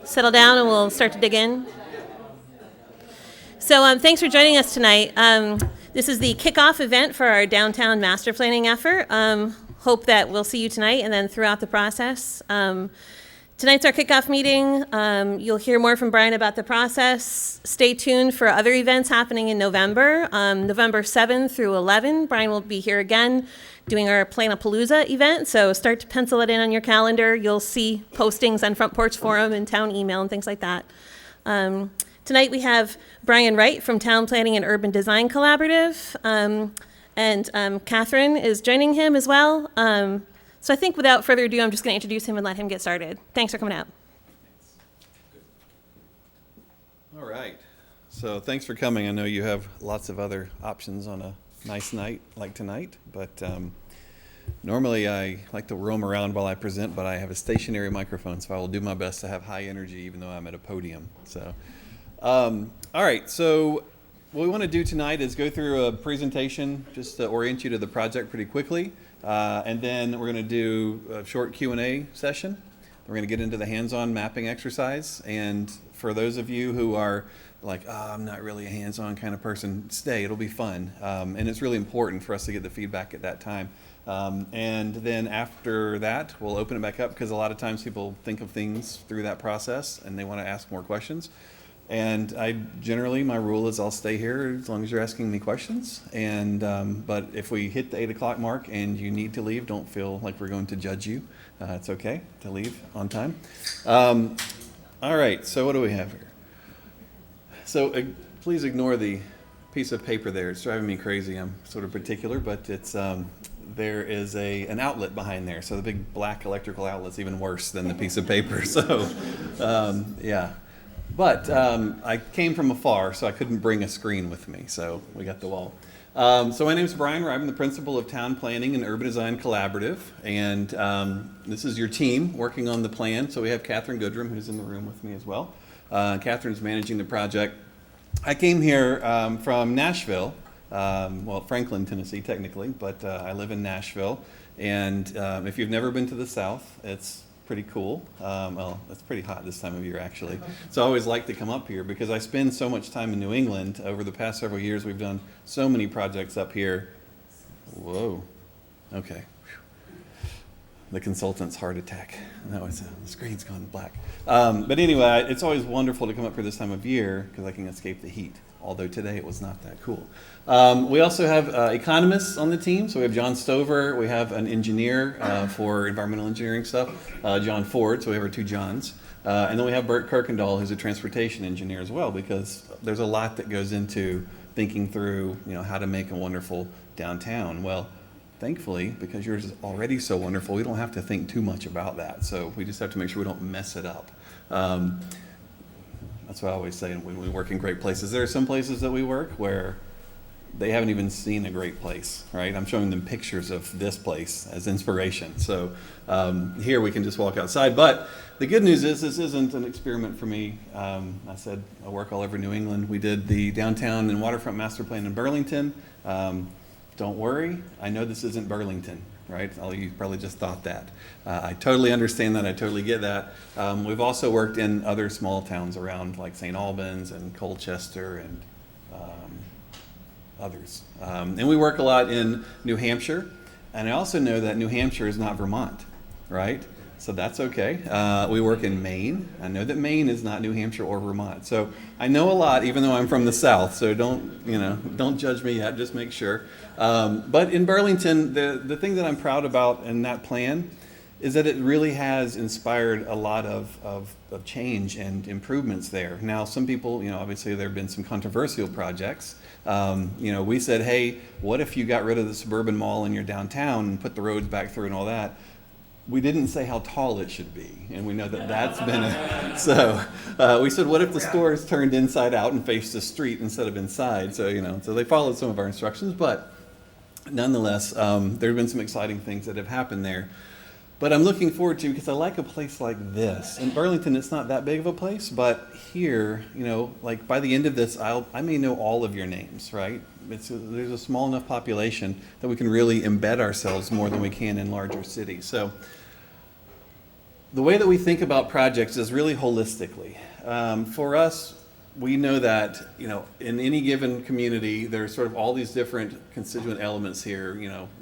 settle down and we'll start to dig in. So thanks for joining us tonight. This is the kickoff event for our downtown master planning effort. Hope that we'll see you tonight and then throughout the process. Tonight's our kickoff meeting. You'll hear more from Brian about the process. Stay tuned for other events happening in November. November 7 through 11, Brian will be here again doing our Planapalooza event. So start to pencil it in on your calendar. You'll see postings on Front Porch Forum and town email and things like that. Tonight we have Brian Wright from Town Planning and Urban Design Collaborative. And Catherine is joining him as well. So I think without further ado, I'm just going to introduce him and let him get started. Thanks for coming out. All right. So thanks for coming. I know you have lots of other options on a nice night like tonight, but normally I like to roam around while I present, but I have a stationary microphone, so I will do my best to have high energy even though I'm at a podium. So, all right. So what we want to do tonight is go through a presentation just to orient you to the project pretty quickly. And then we're going to do a short Q&A session. We're going to get into the hands-on mapping exercise. And for those of you who are like, I'm not really a hands-on kind of person, stay. It'll be fun. And it's really important for us to get the feedback at that time. And then after that, we'll open it back up because a lot of times people think of things through that process and they want to ask more questions. And my rule is I'll stay here as long as you're asking me questions. And but if we hit the 8 o'clock mark and you need to leave, don't feel like we're going to judge you. It's okay to leave on time. All right, so what do we have here? So please ignore the piece of paper there. It's driving me crazy. I'm sort of particular, but it's there is an outlet behind there. So the big black electrical outlet's even worse than the piece of paper. So yeah. But I came from afar, so I couldn't bring a screen with me, so we got the wall. So my name is Brian Wright. I'm the principal of Town Planning and Urban Design Collaborative, and this is your team working on the plan. So we have Catherine Goodrum, who's in the room with me as well. Catherine's managing the project. I came here from Nashville, Franklin, Tennessee, technically, but I live in Nashville. And if you've never been to the South, it's pretty cool. It's pretty hot this time of year, actually. So I always like to come up here because I spend so much time in New England. Over the past several years, we've done so many projects up here. Whoa. Okay. The consultant's heart attack. No, the screen's gone black. But anyway, it's always wonderful to come up here this time of year because I can escape the heat. Although today it was not that cool. We also have economists on the team. So we have John Stover. We have an engineer for environmental engineering stuff, John Ford. So we have our two Johns. And then we have Bert Kirkendall, who's a transportation engineer as well, because there's a lot that goes into thinking through, how to make a wonderful downtown. Well, thankfully, because yours is already so wonderful, we don't have to think too much about that. So we just have to make sure we don't mess it up. That's what I always say when we work in great places. There are some places that we work where they haven't even seen a great place, right? I'm showing them pictures of this place as inspiration. So here we can just walk outside. But the good news is this isn't an experiment for me. I said I work all over New England. We did the downtown and waterfront master plan in Burlington. Don't worry, I know this isn't Burlington. Right? You probably just thought that. I totally understand that. I totally get that. We've also worked in other small towns around, like St. Albans and Colchester and others. And we work a lot in New Hampshire. And I also know that New Hampshire is not Vermont, right? So that's okay. We work in Maine. I know that Maine is not New Hampshire or Vermont. So I know a lot, even though I'm from the South. So don't judge me yet. Just make sure. But in Burlington, the thing that I'm proud about in that plan is that it really has inspired a lot of change and improvements there. Now, some people, obviously there have been some controversial projects. We said, hey, what if you got rid of the suburban mall in your downtown and put the roads back through and all that? We didn't say how tall it should be, and we know that that's been so we said, what if the stores turned inside out and faced the street instead of inside? So so they followed some of our instructions, but nonetheless, there have been some exciting things that have happened there. But I'm looking forward to, because I like a place like this. In Burlington, it's not that big of a place, but here, like by the end of this, I may know all of your names, right? There's a small enough population that we can really embed ourselves more than we can in larger cities. So the way that we think about projects is really holistically. For us, we know that, in any given community, there's sort of all these different constituent elements here,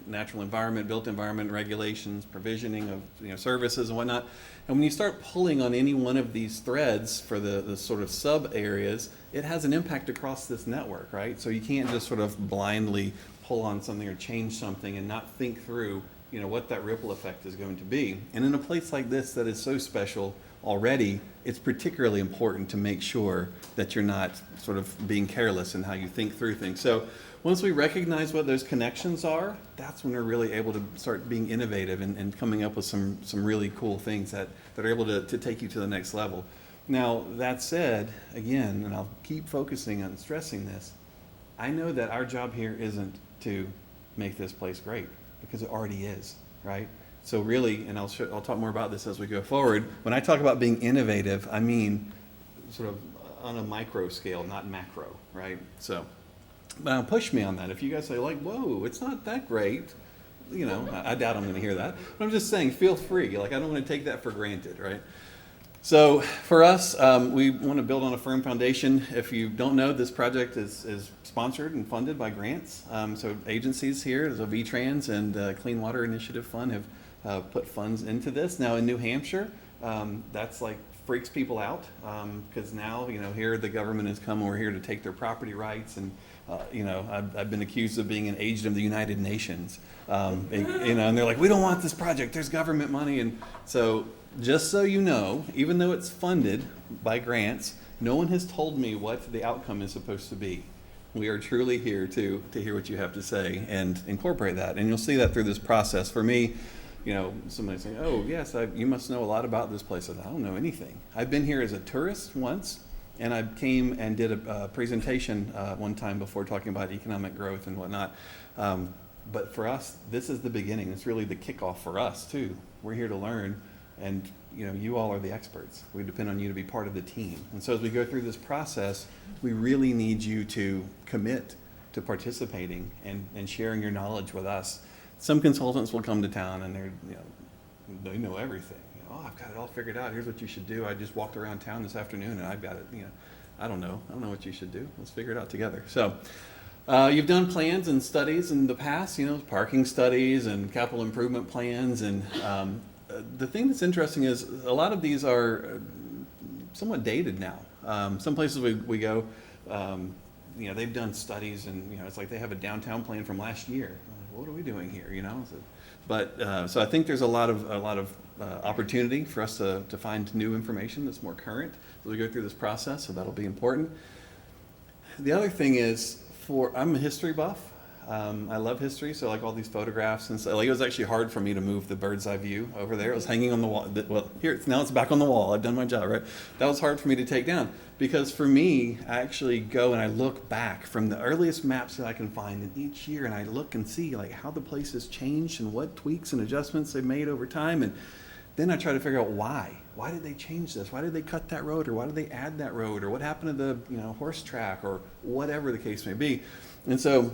natural environment, built environment, regulations, provisioning of, services and whatnot. And when you start pulling on any one of these threads for the sort of sub areas, it has an impact across this network, right? So you can't just sort of blindly pull on something or change something and not think through, what that ripple effect is going to be. And in a place like this that is so special already, it's particularly important to make sure that you're not sort of being careless in how you think through things. So once we recognize what those connections are, that's when we're really able to start being innovative and coming up with some really cool things that are able to take you to the next level. Now, that said, again, and I'll keep focusing on stressing this, I know that our job here isn't to make this place great, because it already is, right? So really, and I'll talk more about this as we go forward, when I talk about being innovative, I mean sort of on a micro scale, not macro, right? So, but push me on that. If you guys say whoa, it's not that great, I doubt I'm gonna hear that. But I'm just saying, feel free. I don't wanna take that for granted, right? So for us, we want to build on a firm foundation. If you don't know, this project is sponsored and funded by grants. So agencies here, so VTrans and Clean Water Initiative Fund have put funds into this. Now in New Hampshire, that's freaks people out because now, here the government has come over here to take their property rights. And, I've been accused of being an agent of the United Nations. And they're like, we don't want this project. There's government money. And so just so you know, even though it's funded by grants, no one has told me what the outcome is supposed to be. We are truly here to hear what you have to say and incorporate that. And you'll see that through this process. For me, somebody's saying, oh, yes, you must know a lot about this place. I don't know anything. I've been here as a tourist once, and I came and did a presentation one time before talking about economic growth and whatnot. But for us, this is the beginning. It's really the kickoff for us, too. We're here to learn. And you all are the experts. We depend on you to be part of the team. And so as we go through this process, we really need you to commit to participating and sharing your knowledge with us. Some consultants will come to town and they know everything. Oh, I've got it all figured out. Here's what you should do. I just walked around town this afternoon and I've got it. I don't know what you should do. Let's figure it out together. So you've done plans and studies in the past, parking studies and capital improvement plans. And the thing that's interesting is a lot of these are somewhat dated now. Some places we go, they've done studies and, it's like they have a downtown plan from last year. What are we doing here, So I think there's a lot of opportunity for us to find new information that's more current as we go through this process, so that'll be important. The other thing is, I'm a history buff. I love history, so all these photographs and stuff. It was actually hard for me to move the bird's eye view over there. It was hanging on the wall. Well, now it's back on the wall. I've done my job, right? That was hard for me to take down because for me, I actually go and I look back from the earliest maps that I can find in each year, and I look and see how the place has changed and what tweaks and adjustments they've made over time, and then I try to figure out why. Why did they change this? Why did they cut that road, or why did they add that road, or what happened to the horse track, or whatever the case may be, and so.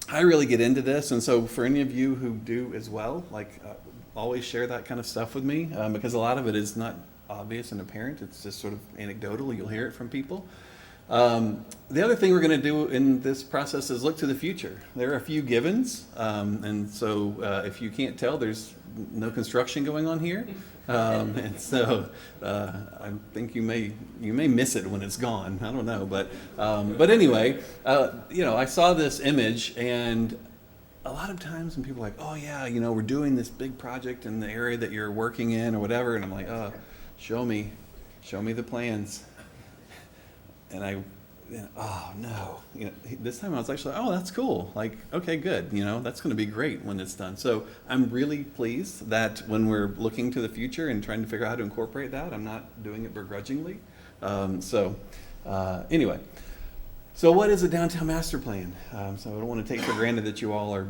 I really get into this, and so for any of you who do as well, always share that kind of stuff with me because a lot of it is not obvious and apparent. It's just sort of anecdotal. You'll hear it from people. The other thing we're going to do in this process is look to the future. There are a few givens, and so if you can't tell, there's no construction going on here. And so I think you may miss it when it's gone. I don't know, but anyway, I saw this image, and a lot of times when people are like, oh yeah, we're doing this big project in the area that you're working in or whatever, and I'm like, show me the plans, and oh no, this time I was actually, oh, that's cool. Okay, good. That's going to be great when it's done. So I'm really pleased that when we're looking to the future and trying to figure out how to incorporate that, I'm not doing it begrudgingly. Anyway, so what is a downtown master plan? So I don't want to take for granted that you all are,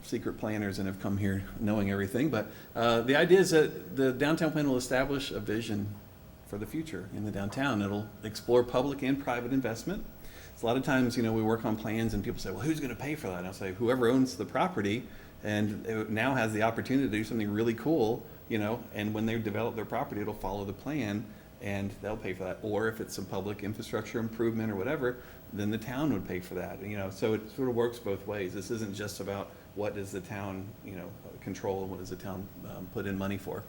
secret planners and have come here knowing everything. But the idea is that the downtown plan will establish a vision for the future in the downtown. It'll explore public and private investment. So a lot of times, we work on plans and people say, well, who's going to pay for that? And I'll say, whoever owns the property and it now has the opportunity to do something really cool, you know, and when they develop their property, it'll follow the plan and they'll pay for that. Or if it's some public infrastructure improvement or whatever, then the town would pay for that, you know. So it sort of works both ways. This isn't just about what does the town, you know, control and what does the town put in money for.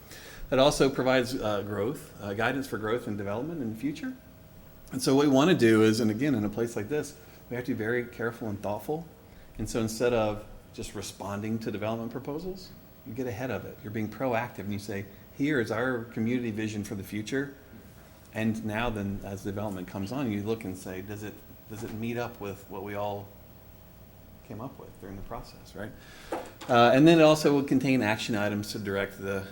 It also provides guidance for growth and development in the future. And so what we want to do is, and again, in a place like this, we have to be very careful and thoughtful. And so instead of just responding to development proposals, you get ahead of it. You're being proactive and you say, here is our community vision for the future. And now then, as development comes on, you look and say, does it meet up with what we all came up with during the process, right? And then it also will contain action items to direct the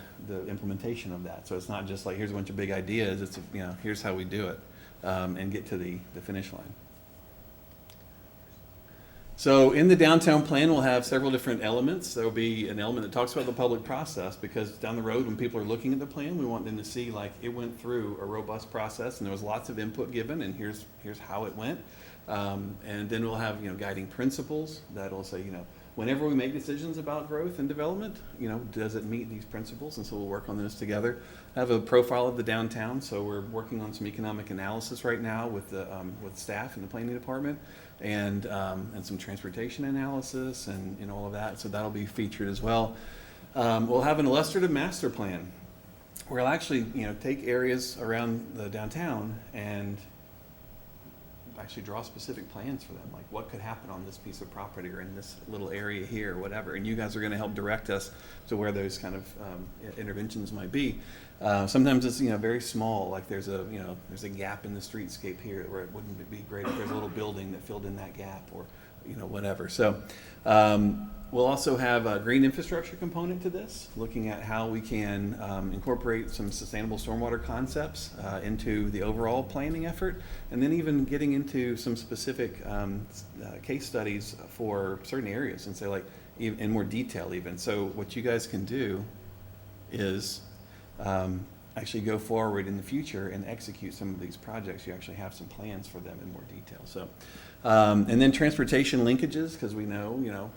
implementation of that. So it's not just like, here's a bunch of big ideas, it's, you know, here's how we do it, and get to the finish line. So in the downtown plan, we'll have several different elements. There will be an element that talks about the public process, because down the road, when people are looking at the plan, we want them to see like it went through a robust process and there was lots of input given, and here's how it went. And then we'll have, you know, guiding principles that'll say, you know, whenever we make decisions about growth and development, you know, does it meet these principles? And so we'll work on those together. I have a profile of the downtown, so we're working on some economic analysis right now with the with staff in the planning department, and some transportation analysis and all of that. So that'll be featured as well. We'll have an illustrative master plan where we'll actually, you know, take areas around the downtown and actually draw specific plans for them, like what could happen on this piece of property or in this little area here or whatever, and you guys are going to help direct us to where those kind of interventions might be. Sometimes it's, you know, very small, like there's a gap in the streetscape here where it wouldn't be great if there's a little building that filled in that gap, or, you know, whatever. So we'll also have a green infrastructure component to this, looking at how we can incorporate some sustainable stormwater concepts into the overall planning effort, and then even getting into some specific case studies for certain areas, and say like in more detail even. So what you guys can do is actually go forward in the future and execute some of these projects. You actually have some plans for them in more detail. So, and then transportation linkages, because we know, you know,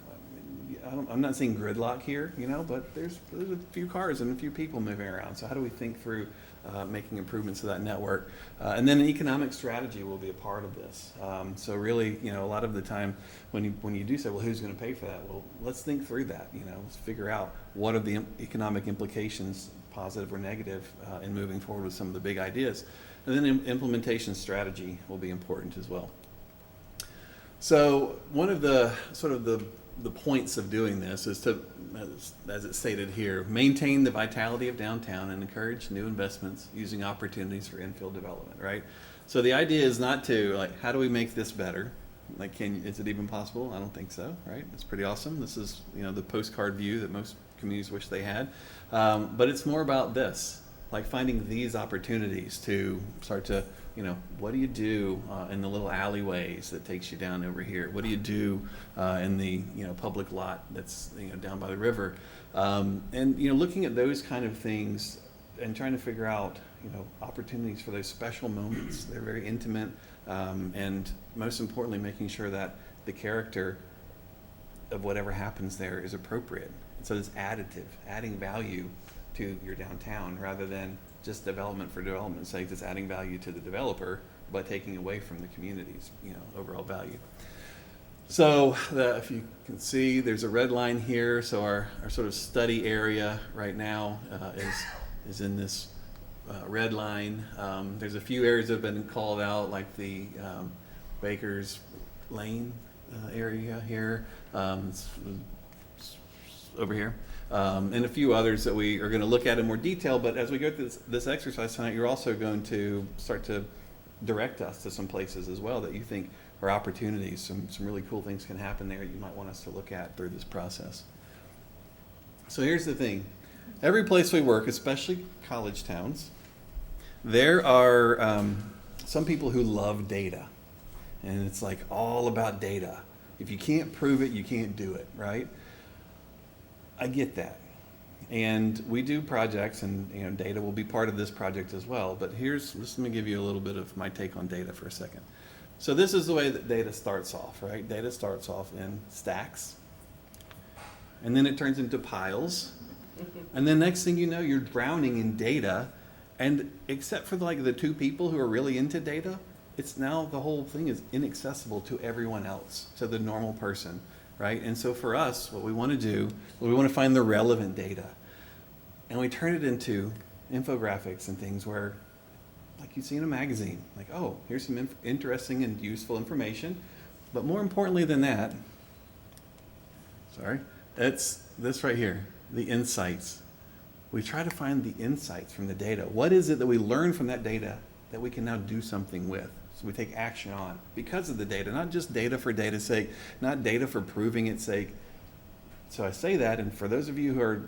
I'm not seeing gridlock here, you know, but there's a few cars and a few people moving around. So how do we think through making improvements to that network? And then an economic strategy will be a part of this. So really, you know, a lot of the time when you do say, well, who's going to pay for that? Well, let's think through that. You know, let's figure out what are the economic implications, positive or negative, in moving forward with some of the big ideas. And then implementation strategy will be important as well. So one of the sort of the points of doing this is to, as it's stated here, maintain the vitality of downtown and encourage new investments using opportunities for infill development, right? So the idea is not to, like, how do we make this better? Like, is it even possible? I don't think so, right? It's pretty awesome. This is, you know, the postcard view that most communities wish they had. But it's more about this, like finding these opportunities to start to, you know, what do you do in the little alleyways that takes you down over here? What do you do in the, you know, public lot that's, you know, down by the river? And, you know, looking at those kind of things and trying to figure out, you know, opportunities for those special moments. They're very intimate, and most importantly, making sure that the character of whatever happens there is appropriate. So it's additive, adding value to your downtown rather than just development for development's sake. It's adding value to the developer but taking away from the community's, you know, overall value. So if you can see, there's a red line here. So our sort of study area right now is in this red line. There's a few areas that have been called out, like the Baker's Lane area here, it's over here. And a few others that we are going to look at in more detail. But as we go through this exercise tonight, you're also going to start to direct us to some places as well that you think are opportunities. Some really cool things can happen there you might want us to look at through this process. So here's the thing. Every place we work, especially college towns, there are some people who love data. And it's like all about data. If you can't prove it, you can't do it, right? I get that. And we do projects, and, you know, data will be part of this project as well. But let me give you a little bit of my take on data for a second. So this is the way that data starts off, right? Data starts off in stacks. and then it turns into piles, and then next thing you know, you're drowning in data, and except for like the two people who are really into data, it's now the whole thing is inaccessible to everyone else, to the normal person, right? And so for us, what we want to do, we want to find the relevant data, and we turn it into infographics and things where, like you see in a magazine, like, oh, here's some interesting and useful information. But more importantly than that, it's this right here, the insights. We try to find the insights from the data. What is it that we learn from that data that we can now do something with? So we take action on because of the data, not just data for data's sake, not data for proving its sake. So I say that, and for those of you who are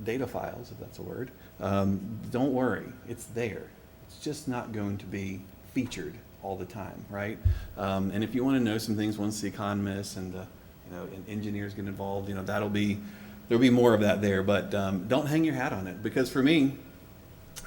data files, if that's a word, don't worry, it's there. It's just not going to be featured all the time, right? And if you want to know some things, once the economists and and engineers get involved, there'll be more of that there. But don't hang your hat on it, because for me,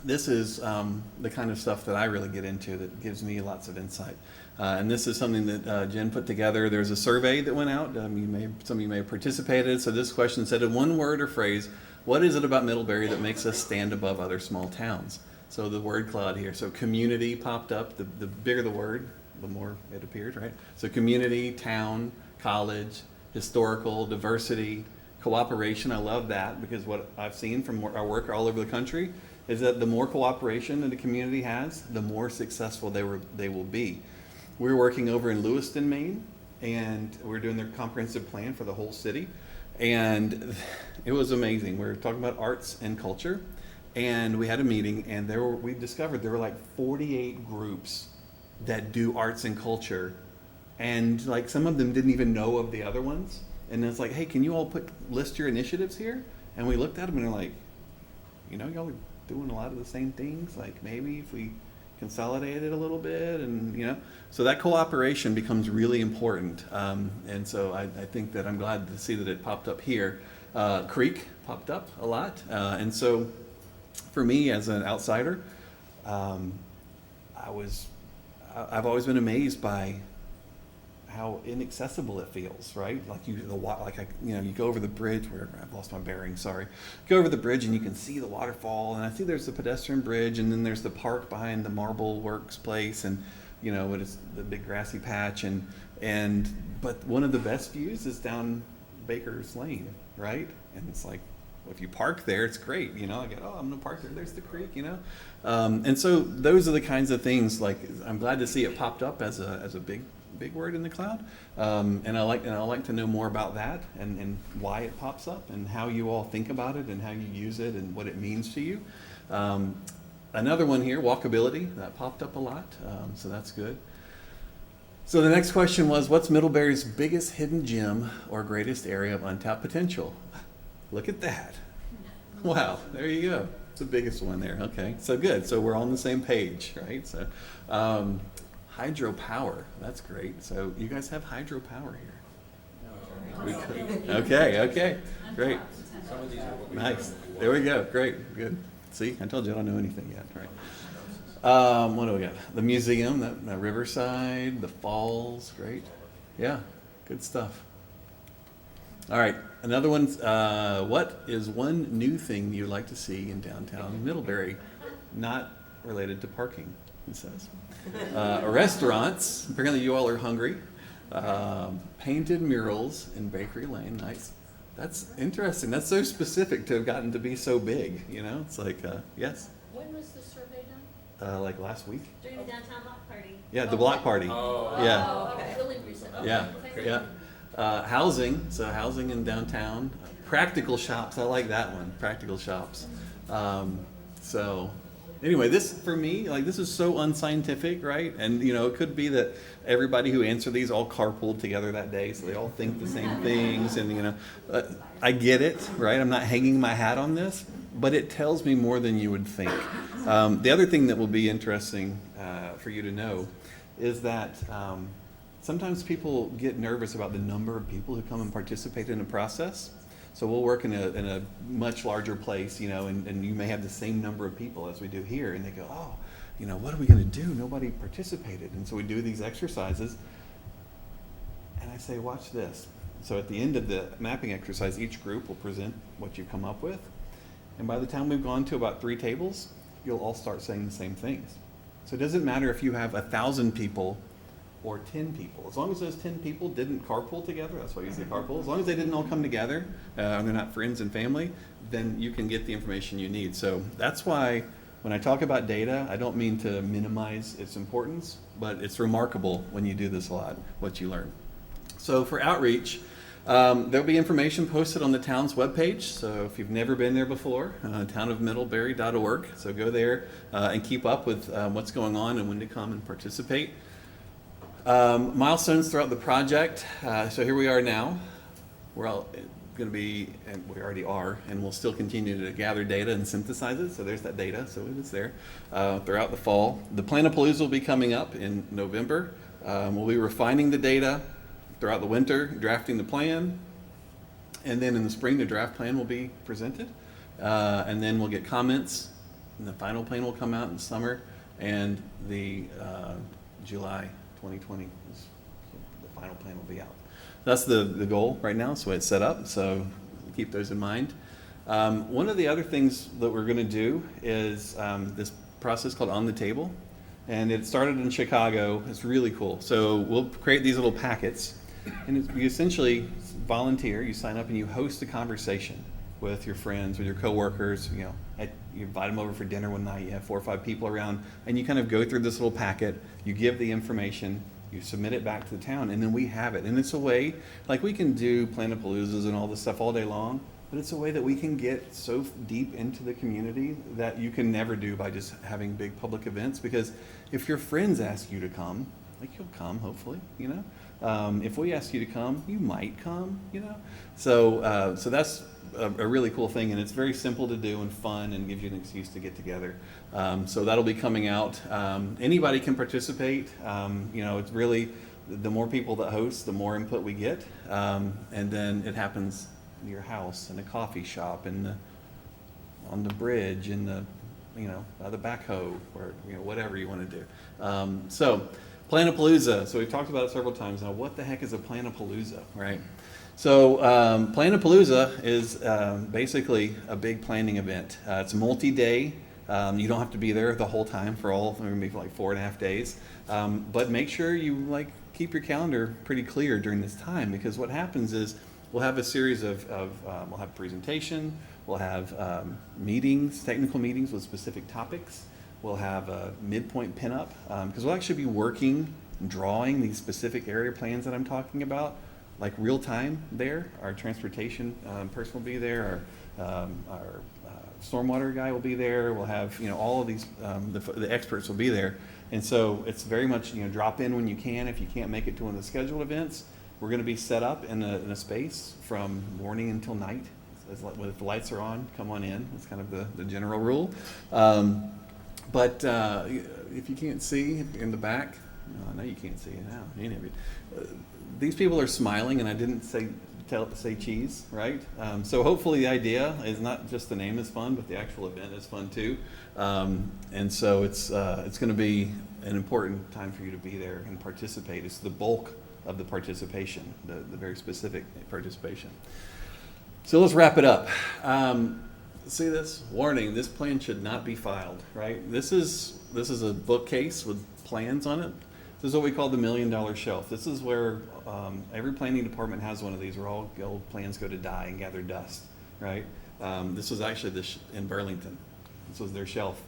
this is the kind of stuff that I really get into that gives me lots of insight. And this is something that Jen put together. There's a survey that went out. Some of you may have participated. So this question said, in one word or phrase, what is it about Middlebury that makes us stand above other small towns? So the word cloud here. So community popped up. The bigger the word, the more it appeared, right? So community, town, college, historical, diversity, cooperation. I love that, because what I've seen from our work all over the country is that the more cooperation that the community has, the more successful they will be. We're working over in Lewiston, Maine, and we're doing their comprehensive plan for the whole city. And it was amazing. We were talking about arts and culture, and we had a meeting, and we discovered there were like 48 groups that do arts and culture, and like some of them didn't even know of the other ones. And it's like, hey, can you all list your initiatives here? And we looked at them and they're like, y'all are doing a lot of the same things. Like maybe if we consolidate it a little bit, and so that cooperation becomes really important. And so I think that I'm glad to see that it popped up here. Creek popped up a lot, and so for me as an outsider, I've always been amazed by how inaccessible it feels, right? Like you go over the bridge, wherever, I've lost my bearings, sorry. Go over the bridge and you can see the waterfall, and I see there's the pedestrian bridge, and then there's the park behind the Marble Works place, and what is the big grassy patch, but one of the best views is down Baker's Lane, right? And it's like, well, if you park there, it's great, I get, I'm gonna park there, there's the creek, and so those are the kinds of things, like, I'm glad to see it popped up as a big word in the cloud, and I like to know more about that, and why it pops up, and how you all think about it, and how you use it, and what it means to you. Another one here, walkability, that popped up a lot, so that's good. So the next question was, what's Middlebury's biggest hidden gem or greatest area of untapped potential? Look at that. Wow, there you go. It's the biggest one there. Okay, so good. So we're on the same page, right? So hydropower, that's great. So you guys have hydropower here? We could. Okay, great. Nice. There we go. Great, good. See, I told you I don't know anything yet, right? What do we got? The museum, that Riverside, the falls, great. Yeah, good stuff. All right, another one. What is one new thing you'd like to see in downtown Middlebury? Not related to parking, it says. Restaurants, apparently you all are hungry. Painted murals in Bakery Lane, nice. That's interesting. That's so specific to have gotten to be so big, It's like, yes? When was the survey done? Like last week. During the downtown block party. Yeah, the block party. Oh, Yeah. okay. Really recent. Okay. Yeah. Housing, so housing in downtown. Practical shops, I like that one, practical shops. So anyway, this, for me, like, this is so unscientific, right? And, it could be that everybody who answered these all carpooled together that day, so they all think the same things, and, I get it, right? I'm not hanging my hat on this, but it tells me more than you would think. The other thing that will be interesting for you to know is that sometimes people get nervous about the number of people who come and participate in a process. So we'll work in a much larger place, and you may have the same number of people as we do here, and they go, oh, what are we going to do? Nobody participated. And so we do these exercises, and I say, watch this. So at the end of the mapping exercise, each group will present what you've come up with. And by the time we've gone to about 3 tables, you'll all start saying the same things. So it doesn't matter if you have 1,000 people or 10 people. As long as those 10 people didn't carpool together, that's why I use the carpool, as long as they didn't all come together, and they're not friends and family, then you can get the information you need. So that's why when I talk about data, I don't mean to minimize its importance, but it's remarkable when you do this a lot, what you learn. So for outreach, there'll be information posted on the town's webpage. So if you've never been there before, townofmiddlebury.org. So go there and keep up with what's going on and when to come and participate. Milestones throughout the project. So here we are now. We're all going to be, and we already are, and we'll still continue to gather data and synthesize it. So there's that data. So it is there throughout the fall. The Planapalooza will be coming up in November. We'll be refining the data throughout the winter, drafting the plan, and then in the spring the draft plan will be presented, and then we'll get comments, and the final plan will come out in the summer, and the July 2020 is, the final plan will be out. That's the goal right now, so it's set up, so keep those in mind. One of the other things that we're going to do is this process called On the Table, and it started in Chicago. It's really cool. So we'll create these little packets, and you essentially volunteer, you sign up and you host a conversation with your friends, with your coworkers, you invite them over for dinner one night, you have 4 or 5 people around, and you kind of go through this little packet, you give the information, you submit it back to the town, and then we have it. And it's a way, like we can do Planapaloozas and all this stuff all day long, but it's a way that we can get so deep into the community that you can never do by just having big public events, because if your friends ask you to come, like you'll come, hopefully, if we ask you to come, you might come, So that's a really cool thing, and it's very simple to do and fun and gives you an excuse to get together. So that'll be coming out. Anybody can participate. It's really, the more people that host, the more input we get. And then it happens in your house, in a coffee shop, on the bridge, in the backhoe, or whatever you want to do. So Planapalooza. So we've talked about it several times now. What the heck is a Planapalooza, right? So Planapalooza is basically a big planning event. It's multi-day. You don't have to be there the whole time for all, they're going to be like 4.5 days. But make sure you keep your calendar pretty clear during this time, because what happens is we'll have a series of we'll have presentation, we'll have meetings, technical meetings with specific topics. We'll have a midpoint pinup, because we'll actually be working, drawing these specific area plans that I'm talking about, like real time there. Our transportation person will be there, our stormwater guy will be there, we'll have all of these, the experts will be there. And so it's very much drop in when you can. If you can't make it to one of the scheduled events, we're going to be set up in a space from morning until night. If the lights are on, come on in. That's kind of the general rule. But if you can't see in the back, I know you can't see it now. Any of you. These people are smiling, and I didn't say cheese, right? So hopefully the idea is not just the name is fun, but the actual event is fun too. And so it's going to be an important time for you to be there and participate. It's the bulk of the participation, the very specific participation. So let's wrap it up. See this? Warning, this plan should not be filed, right? This is a bookcase with plans on it. This is what we call the $1 million shelf. This is where every planning department has one of these, where all old plans go to die and gather dust, right? This was actually in Burlington. This was their shelf.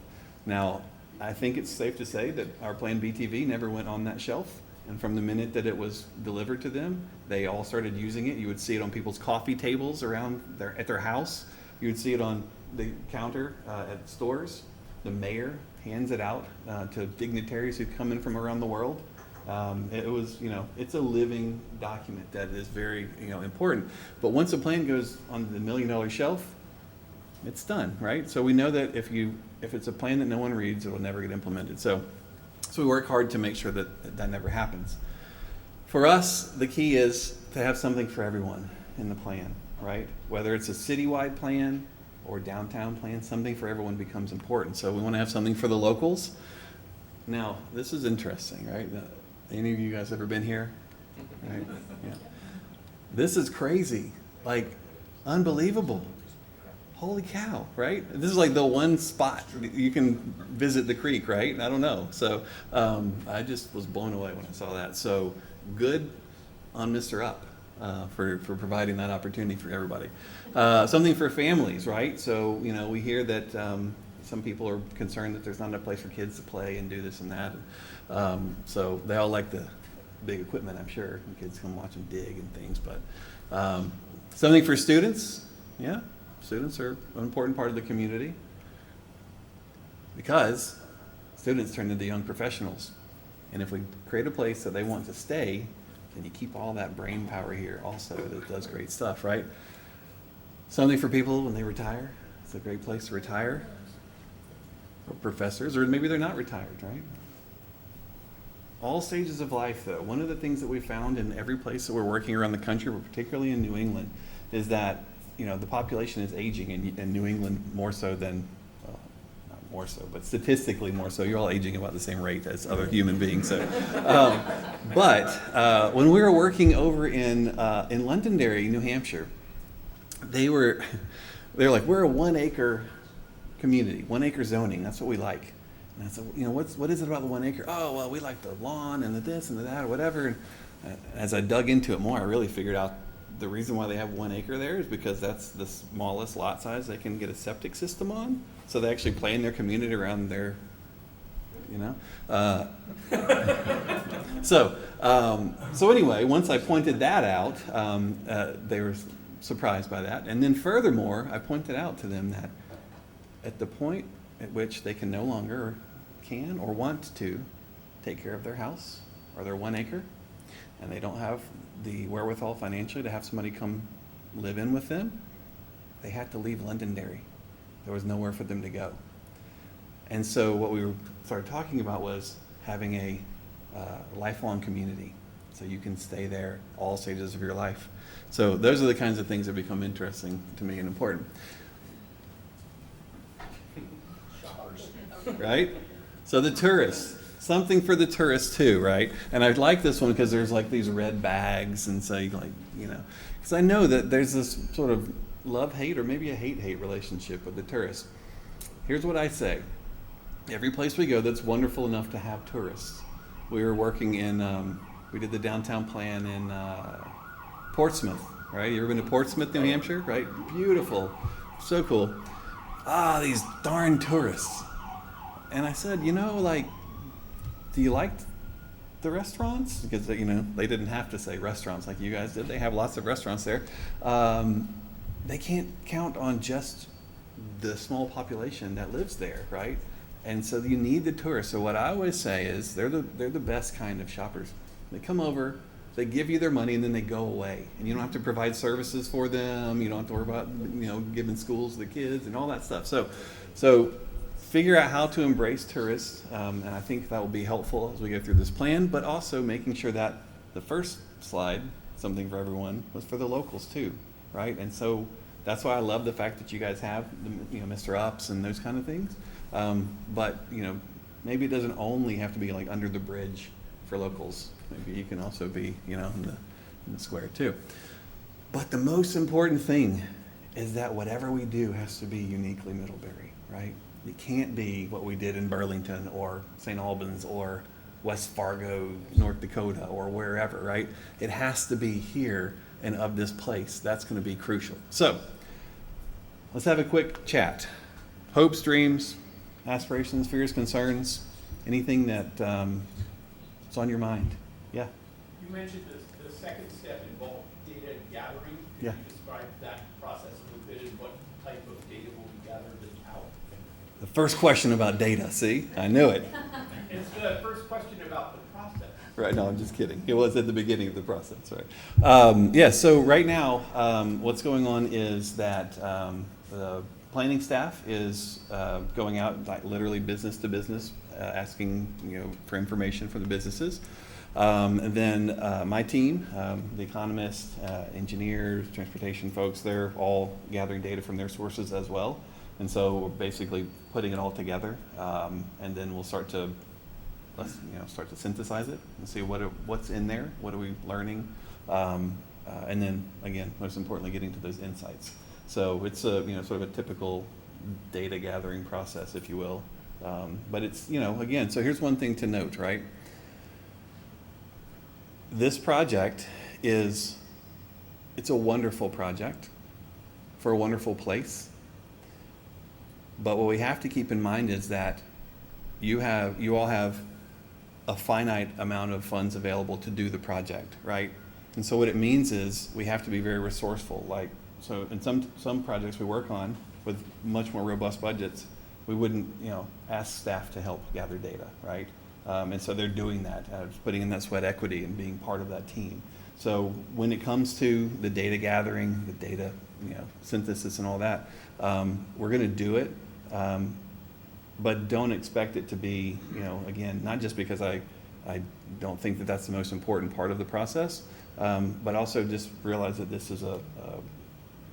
Now, I think it's safe to say that our Plan BTV never went on that shelf. And from the minute that it was delivered to them, they all started using it. You would see it on people's coffee tables at their house. You would see it on the counter at stores. The mayor hands it out to dignitaries who come in from around the world. It was, it's a living document that is very, important. But once a plan goes on the $1 million shelf, it's done, right? So we know that if it's a plan that no one reads, it'll never get implemented. So we work hard to make sure that never happens. For us, the key is to have something for everyone in the plan, right? Whether it's a citywide plan or downtown plan, something for everyone becomes important. So we want to have something for the locals. Now, this is interesting, right? Any of you guys ever been here? Right? Yeah. this is crazy, like unbelievable. Holy cow, right? This is like the one spot you can visit the creek, right? I don't know. So I just was blown away when I saw that. So good on Mr. Up for providing that opportunity for everybody. Something for families, right? So, you know, we hear that some people are concerned that there's not enough place for kids to play and do this and that. So they all like the big equipment, I'm sure. And kids come watch them dig and things. But something for students, yeah. Students are an important part of the community because students turn into young professionals. And if we create a place that they want to stay, then you keep all that brain power here also that does great stuff, right? Something for people when they retire. It's a great place to retire. Or professors, or maybe they're not retired, right? All stages of life, though. One of the things that we found in every place that we're working around the country, but particularly in New England, is that the population is aging in New England more so than, well, not more so, but statistically more so. You're all aging about the same rate as other human beings. So, but when we were working over in Londonderry, New Hampshire, they were like, we're a 1 acre community, 1 acre zoning. That's what we like. And I said, what is it about the 1 acre? Oh, well, we like the lawn and the this and the that or whatever. And as I dug into it more, I really figured out the reason why they have 1 acre there is because that's the smallest lot size they can get a septic system on. So they actually plan their community around their, So anyway, once I pointed that out, they were surprised by that. And then furthermore, I pointed out to them that at the point at which they can no longer can or want to take care of their house or their 1 acre, and they don't have the wherewithal financially to have somebody come live in with them, they had to leave Londonderry. There was nowhere for them to go. And so what we started talking about was having a lifelong community, so you can stay there all stages of your life. So those are the kinds of things that become interesting to me and important. Right? So the tourists. Something for the tourists too, right? And I like this one because there's like these red bags, and so because I know that there's this sort of love-hate or maybe a hate-hate relationship with the tourists. Here's what I say. Every place we go that's wonderful enough to have tourists. We were working we did the downtown plan in Portsmouth, right? You ever been to Portsmouth, New Hampshire, right? Beautiful, so cool. These darn tourists. And I said, do you like the restaurants? Because, they didn't have to say restaurants like you guys did. They have lots of restaurants there. They can't count on just the small population that lives there, right? And so you need the tourists. So what I always say is they're the best kind of shoppers. They come over, they give you their money, and then they go away. And you don't have to provide services for them. You don't have to worry about, giving schools to the kids and all that stuff. So figure out how to embrace tourists, and I think that will be helpful as we go through this plan, but also making sure that the first slide, something for everyone, was for the locals too, right? And so that's why I love the fact that you guys have, Mr. Ups and those kind of things. But, maybe it doesn't only have to be like under the bridge for locals. Maybe you can also be, in the square too. But the most important thing is that whatever we do has to be uniquely Middlebury, right? It can't be what we did in Burlington or St. Albans or West Fargo, North Dakota, or wherever, right? It has to be here and of this place. That's going to be crucial. So let's have a quick chat. Hopes, dreams, aspirations, fears, concerns, anything that is on your mind. Yeah? You mentioned the second step involved data gathering. Yeah. Can you describe that process a little bit and what type of data will be gathered and how? The first question about data, see? I knew it. It's the first question about the process. Right, no, I'm just kidding. It was at the beginning of the process, right? So right now, what's going on is that the planning staff is going out like literally business to business, asking for information for the businesses. And then my team, the economists, engineers, transportation folks, they're all gathering data from their sources as well. And so we're basically putting it all together, and then we'll start to synthesize it and see what's in there, what are we learning, and then again, most importantly, getting to those insights. So it's a, sort of a typical data gathering process, if you will. But it's, again, so here's one thing to note, right? This project it's a wonderful project for a wonderful place. But what we have to keep in mind is that you all have a finite amount of funds available to do the project, right? And so what it means is we have to be very resourceful. Like, so in some projects we work on with much more robust budgets, we wouldn't, ask staff to help gather data, right? And so they're doing that, putting in that sweat equity and being part of that team. So when it comes to the data gathering, the data, synthesis and all that, we're going to do it, but don't expect it to be, again, not just because I don't think that that's the most important part of the process, but also just realize that this is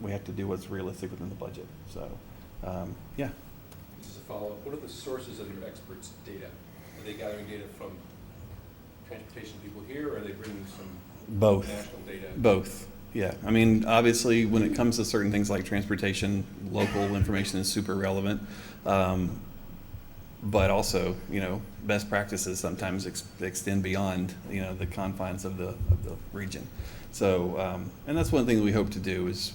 we have to do what's realistic within the budget. So, yeah. This is a follow-up. What are the sources of your experts' data? Are they gathering data from transportation people here, or are they bringing some Both. national data? Both. Yeah. I mean, obviously, when it comes to certain things like transportation, local information is super relevant. But also, best practices sometimes extend beyond, the confines of the region. So, and that's one thing that we hope to do is,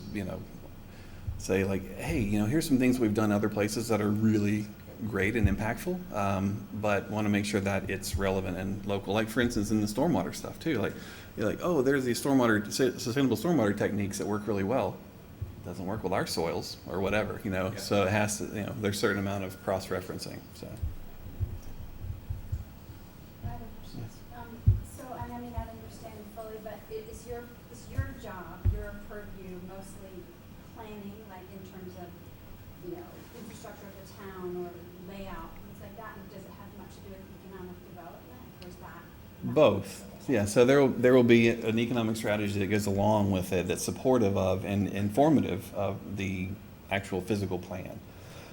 say like, hey, here's some things we've done other places that are really great and impactful, but want to make sure that it's relevant and local. Like, for instance, in the stormwater stuff too. Like, you're like, oh, there's these sustainable stormwater techniques that work really well. Doesn't work with our soils or whatever, Yeah. So it has to, there's a certain amount of cross-referencing. So. I have a question. So, and I may not understand fully, but is your job, your purview, mostly planning, like in terms of, infrastructure of the town or layout, things like that? And does it have much to do with economic development, or is that? not Both. Yeah, so there will be an economic strategy that goes along with it that's supportive of and informative of the actual physical plan.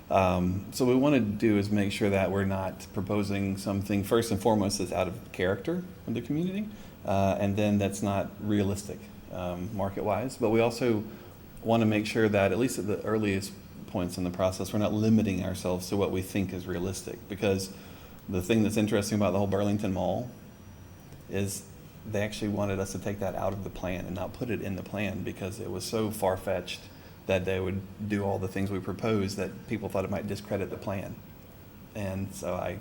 So what we want to do is make sure that we're not proposing something, first and foremost, that's out of character of the community, and then that's not realistic market-wise. But we also want to make sure that, at least at the earliest points in the process, we're not limiting ourselves to what we think is realistic. Because the thing that's interesting about the whole Burlington Mall is they actually wanted us to take that out of the plan and not put it in the plan because it was so far-fetched that they would do all the things we proposed that people thought it might discredit the plan. And so I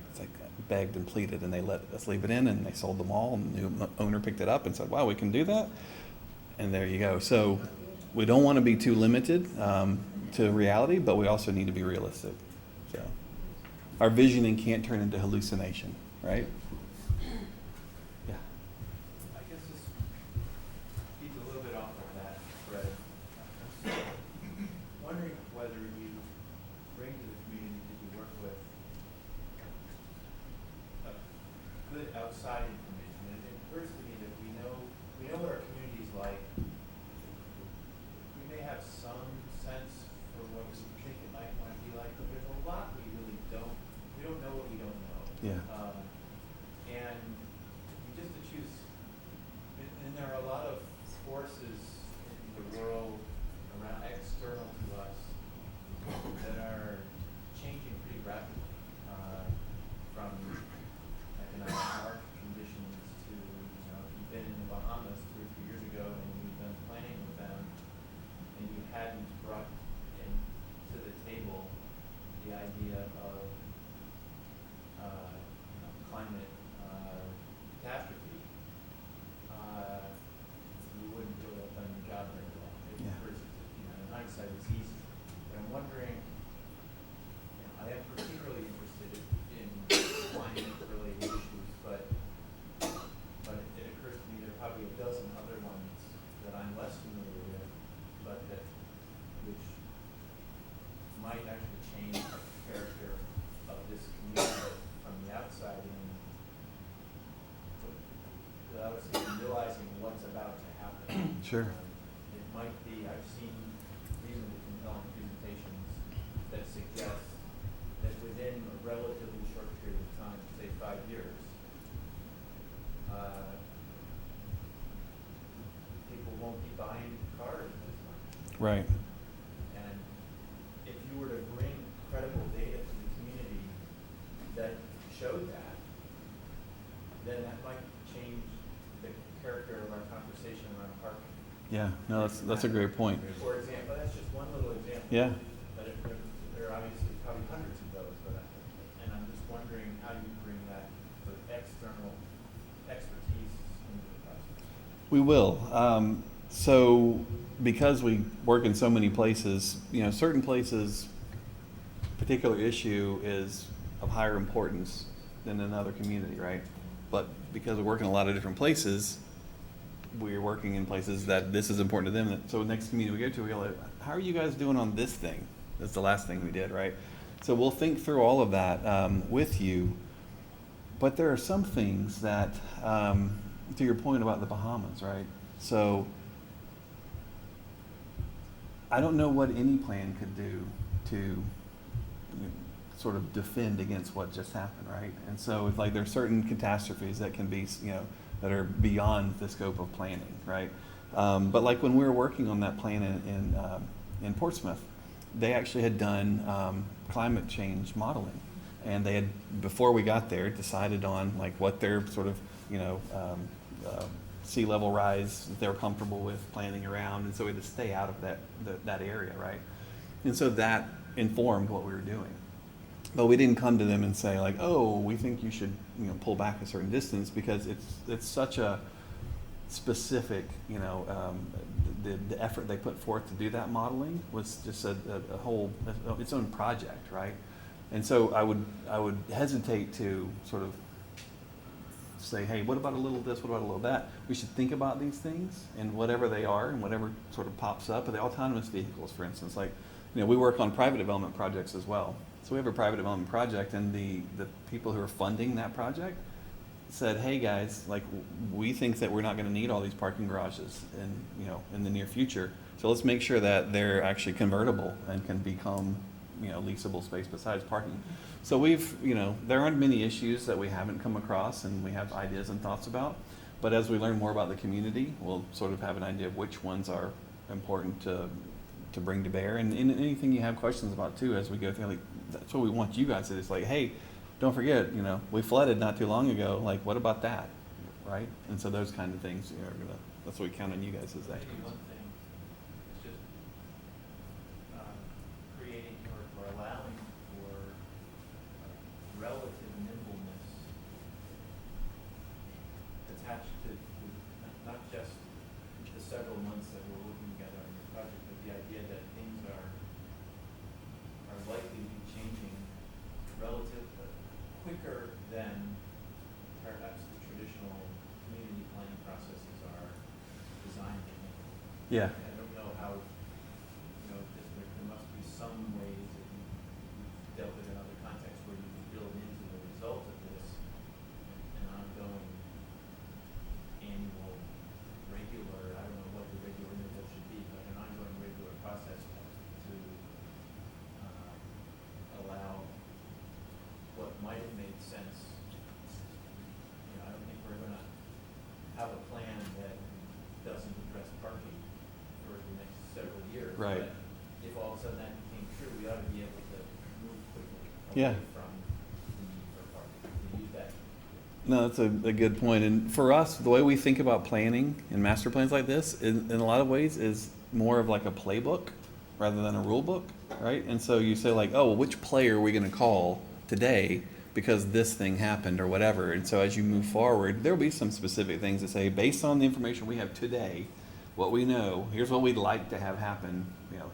begged and pleaded, and they let us leave it in, and they sold the mall, and the new owner picked it up and said, wow, we can do that? And there you go. So we don't want to be too limited to reality, but we also need to be realistic. So our visioning can't turn into hallucination, right? Yeah. I guess this feeds a little bit off of that thread. I'm wondering whether you bring to the community that you work with good outside information. And it occurs to me that we know what our community's like. We may have some sense for what we think it might want to be like, but there's a lot we really don't. We don't know what we don't know. Yeah. And just to choose, and there are a lot of forces in the world around external to us that are changing pretty rapidly, from economic market conditions to, if you've been in the Bahamas 2 or 3 years ago and you've been planning with them and you hadn't brought to the table the idea of climate catastrophe, you wouldn't really have done your job very well. It Yeah. occurs, in hindsight, it's easy. But I'm wondering, I am particularly interested in climate-related issues, but it occurs to me there are probably a dozen other ones that I'm less familiar with, but which might actually change the character of this community from the outside in, without us even realizing what's about to happen. Sure. It might be, I've seen reasonably compelling presentations that suggest that within a relatively short period of time, say 5 years, people won't be buying cars as much. Right. And if you were to bring credible data to the community that showed that, then that might change the character of our conversation around parking. Yeah, no, that's a great point. For example, that's just one little example. Yeah. But there are obviously probably hundreds of those, and I'm just wondering how you bring that sort of external expertise into the process. We will. So because we work in so many places, certain places, particular issue is of higher importance than another community, right? But because we work in a lot of different places, we're working in places that this is important to them. So next community we go to, we go like, how are you guys doing on this thing? That's the last thing we did, right? So we'll think through all of that with you. But there are some things that, to your point about the Bahamas, right? So I don't know what any plan could do to sort of defend against what just happened, right? And so it's like there are certain catastrophes that can be, that are beyond the scope of planning, right? But like when we were working on that plan in Portsmouth, they actually had done climate change modeling, and they had, before we got there, decided on like what their sort of sea level rise that they were comfortable with planning around, and so we had to stay out of that area, right? And so that informed what we were doing. But we didn't come to them and say like, oh, we think you should pull back a certain distance, because it's such a specific, the effort they put forth to do that modeling was just a whole, its own project, right? And so I would hesitate to sort of say, hey, what about a little this, what about a little that? We should think about these things, and whatever they are and whatever sort of pops up. But the autonomous vehicles, for instance, like, we work on private development projects as well. So we have a private development project, and the people who are funding that project said, hey guys, like, we think that we're not going to need all these parking garages in the near future. So let's make sure that they're actually convertible and can become leasable space besides parking. So we've, there aren't many issues that we haven't come across and we have ideas and thoughts about. But as we learn more about the community, we'll sort of have an idea of which ones are important to bring to bear. And anything you have questions about too, as we go through, like, that's what we want you guys to do. It's like, hey, don't forget, we flooded not too long ago. Like, what about that, right? And so those kind of things, that's what we count on you guys as that. Maybe one thing is just creating or allowing for relative nimbleness attached to not just the several months that we're working together on this project, but the idea that things are likely to be changing relative quicker than perhaps the traditional community planning processes are designed to handle. Yeah. I don't know how, there must be some ways that you've dealt with in other contexts where you can build into the result of this an ongoing annual, regular, I don't know what the regular interval should be, but an ongoing regular process to allow what might have made sense. I don't think we're gonna have a plan that doesn't address parking for the next several years. Right. But if all of a sudden that became true, we ought to be able to move quickly Yeah. away from the need for parking, to use that. No, that's a good point. And for us, the way we think about planning and master plans like this, in a lot of ways, is more of like a playbook rather than a rule book, right? And so you say like, oh, well, which player are we going to call today because this thing happened or whatever? And so as you move forward, there'll be some specific things that say, based on the information we have today, what we know, here's what we'd like to have happen,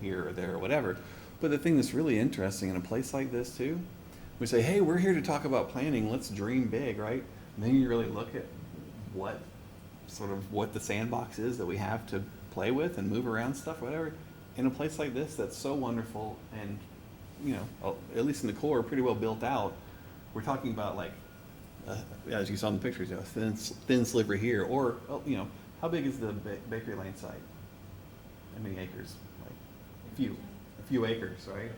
here or there or whatever. But the thing that's really interesting in a place like this too, we say, hey, we're here to talk about planning. Let's dream big, right? And then you really look at what the sandbox is that we have to play with and move around stuff, whatever. In a place like this that's so wonderful and, at least in the core, pretty well built out, we're talking about like, as you saw in the pictures, thin sliver here, or, how big is the Bakery Lane site? How many acres? Like a few acres, right?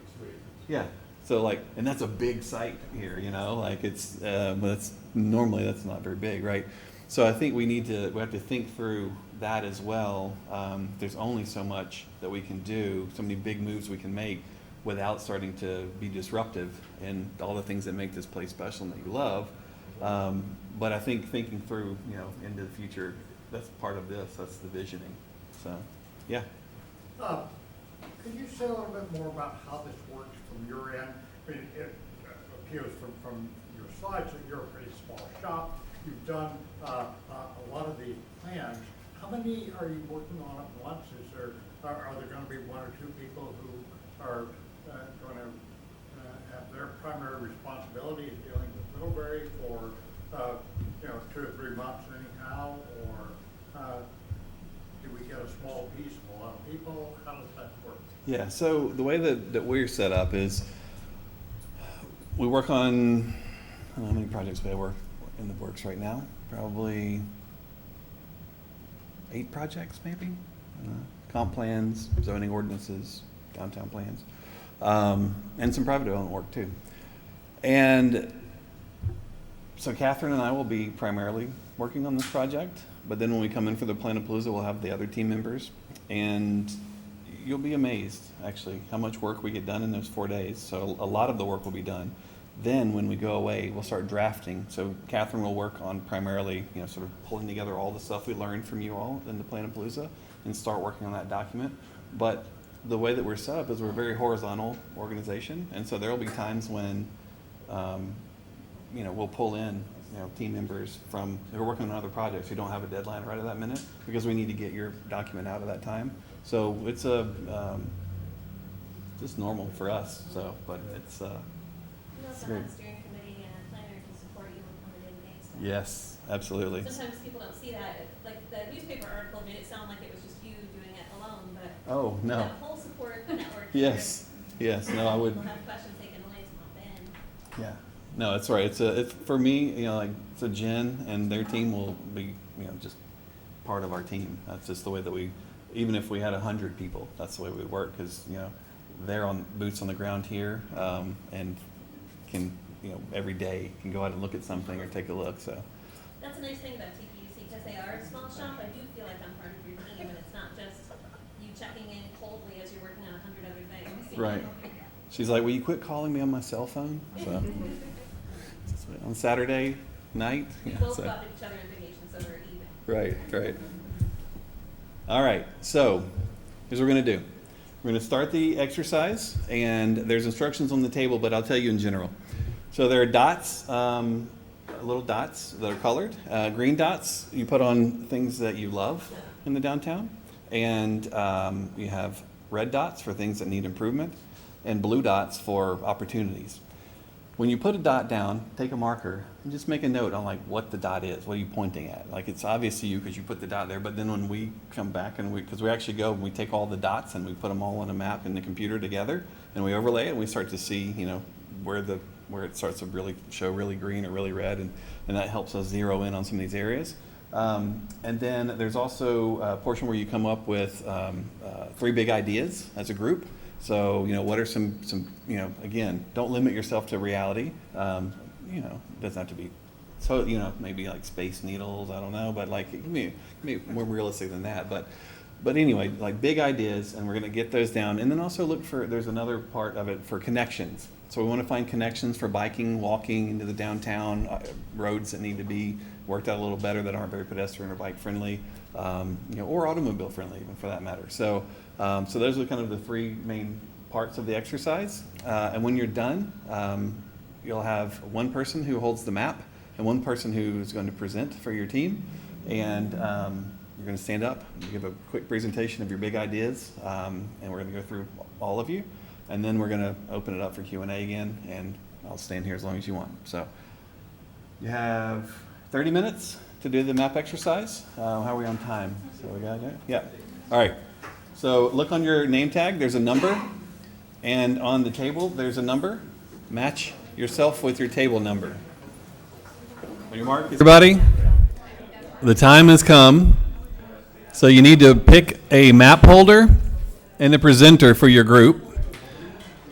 Yeah. So like, and that's a big site here, you know, like it's, that's normally that's not very big, right? So I think we have to think through that as well. There's only so much that we can do, so many big moves we can make without starting to be disruptive in all the things that make this place special and that you love. But I think thinking through, you know, into the future, that's part of this, that's the visioning. So, yeah. Could you say a little bit more about how this works from your end? I mean, it appears from your slides that you're a pretty small shop. You've done a lot of the plans. How many are you working on at once? Are there going to be one or two people who are going to have their primary responsibility in dealing with Middlebury for 2 or 3 months anyhow, or do we get a small piece of a lot of people? How does that work? Yeah, so the way that we're set up is we work on, I don't know how many projects we have in the works right now, probably 8 projects maybe. Comp plans, zoning ordinances, downtown plans, and some private development work too. And so Catherine and I will be primarily working on this project, but then when we come in for the Planapalooza, we'll have the other team members, and you'll be amazed actually how much work we get done in those 4 days. So a lot of the work will be done. Then when we go away, we'll start drafting. So Catherine will work on primarily, you know, sort of pulling together all the stuff we learned from you all in the Planapalooza and start working on that document. But the way that we're set up is we're a very horizontal organization, and so there will be times when we'll pull in team members from who are working on other projects who don't have a deadline right at that minute because we need to get your document out at that time. So it's just normal for us. So, but it's You also great. have a steering committee and a planner to support you on the day-to-day stuff. Yes, absolutely. Sometimes people don't see that. Like the newspaper article made it sound like it was just you doing it alone, but Oh no. that whole support network. Yes. Yes. No, I would. People have questions they can always pop in. Yeah. No, that's right. It's for me, so Jen and their team will be, just part of our team. That's just the way that even if we had 100 people, that's the way we work, because, they're on boots on the ground here, and can, every day can go out and look at something or take a look, so. That's a nice thing about TPUC, because they are a small shop. I do feel like I'm part of your team, and it's not just you checking in coldly as you're working on 100 other things. Right. She's like, will you quit calling me on my cell phone? So, on Saturday night. We Yeah, both so. got each other in vacation, so we're even. Right. All right, so here's what we're going to do. We're going to start the exercise, and there's instructions on the table, but I'll tell you in general. So there are dots, little dots that are colored. Green dots you put on things that you love in the downtown, and you have red dots for things that need improvement, and blue dots for opportunities. When you put a dot down, take a marker and just make a note on what the dot is. What are you pointing at? It's obvious to you because you put the dot there, but then when we come back because we actually go and we take all the dots and we put them all on a map in the computer together and we overlay it and we start to see, where it starts to really show really green or really red, and that helps us zero in on some of these areas. And then there's also a portion where you come up with 3 big ideas as a group. So, what are some, again, don't limit yourself to reality. It doesn't have to be, so, maybe like space needles, I don't know, but it can be more realistic than that. But anyway, big ideas, and we're going to get those down. And then also look there's another part of it for connections. So we want to find connections for biking, walking into the downtown, roads that need to be worked out a little better that aren't very pedestrian or bike friendly, or automobile friendly even for that matter. So those are kind of the 3 main parts of the exercise. And when you're done, you'll have one person who holds the map and one person who is going to present for your team. And you're going to stand up and give a quick presentation of your big ideas. And we're going to go through all of you. And then we're going to open it up for Q&A again. And I'll stand here as long as you want. So you have 30 minutes to do the map exercise. How are we on time? So we got it? Yeah. All right. So look on your name tag. There's a number. And on the table, there's a number. Match yourself with your table number. On your mark, everybody, the time has come. So you need to pick a map holder and a presenter for your group.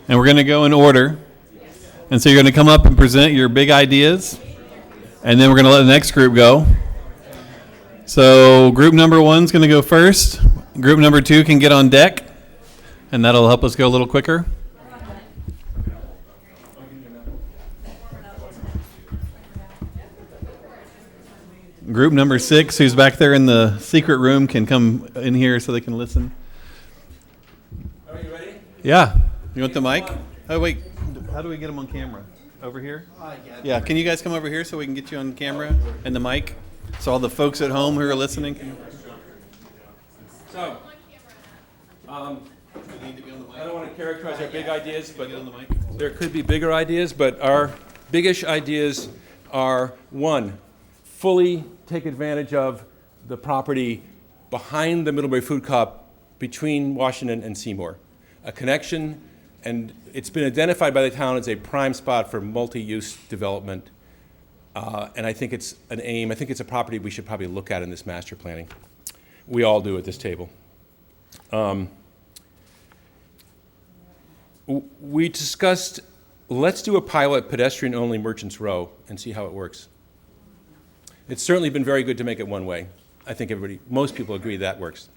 And we're going to go in order. And so you're going to come up and present your big ideas, and then we're going to let the next group go. So group number 1's going to go first. Group number 2 can get on deck, and that'll help us go a little quicker. Group number 6, who's back there in the secret room, can come in here so they can listen. Are you ready? Yeah. You want the mic? Oh, wait. How do we get them on camera? Over here? Yeah. Can you guys come over here so we can get you on camera and the mic? So all the folks at home who are listening can... So, I don't want to characterize our big ideas, but there could be bigger ideas, but our biggish ideas are, 1, fully take advantage of the property behind the Middlebury Food Co-op between Washington and Seymour. A connection, and it's been identified by the town as a prime spot for multi-use development. And I think it's an aim. I think it's a property we should probably look at in this master planning. We all do at this table. We discussed, let's do a pilot pedestrian-only Merchants Row and see how it works. It's certainly been very good to make it one way. I think most people agree that works.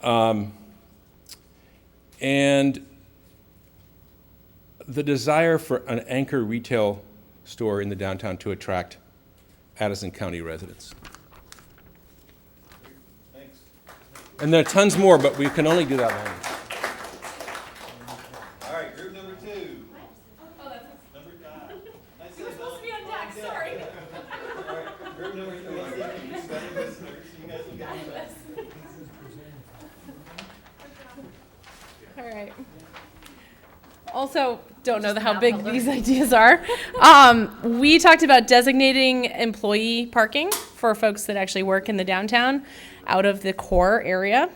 And the desire for an anchor retail store in the downtown to attract Addison County residents. Thanks. And there are tons more, but we can only do that one. All right, group number 2. Oh, that's, Number 5. you were supposed to be on deck, sorry. All right, group number 3. Let's see if you can study listeners. You guys will get on that. All right. Also, don't know how big these ideas are. We talked about designating employee parking for folks that actually work in the downtown out of the core area.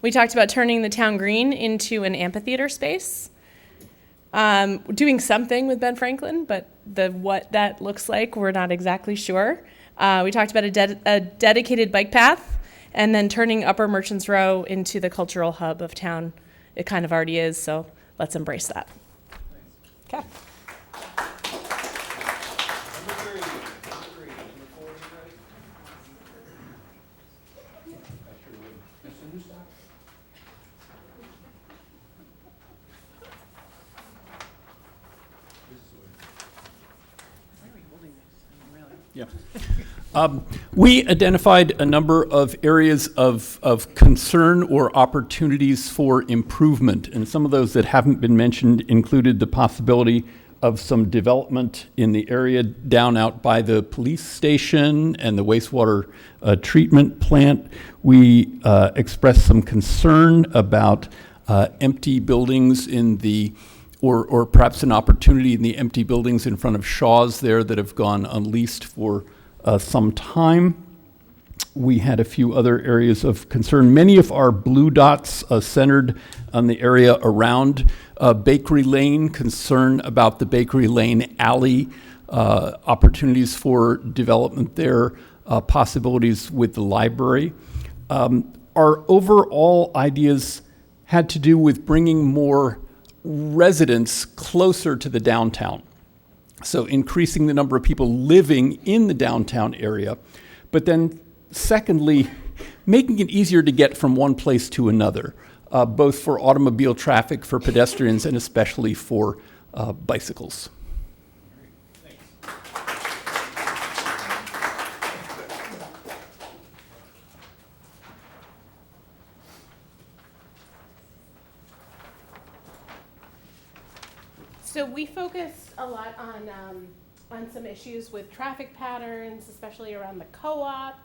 We talked about turning the town green into an amphitheater space. Doing something with Ben Franklin, but what that looks like, we're not exactly sure. We talked about a dedicated bike path, and then turning Upper Merchants Row into the cultural hub of town. It kind of already is, so let's embrace that. Okay. Yeah. We identified a number of areas of concern or opportunities for improvement, and some of those that haven't been mentioned included the possibility of some development in the area down out by the police station and the wastewater treatment plant. We expressed some concern about empty buildings in the or perhaps an opportunity in the empty buildings in front of Shaw's there that have gone unleased for some time. We had a few other areas of concern. Many of our blue dots centered on the area around Bakery Lane, concern about the Bakery Lane alley, opportunities for development there, possibilities with the library. Our overall ideas had to do with bringing more residents closer to the downtown. So increasing the number of people living in the downtown area, but then secondly, making it easier to get from one place to another, both for automobile traffic, for pedestrians, and especially for bicycles. So we focused a lot on some issues with traffic patterns, especially around the co-op.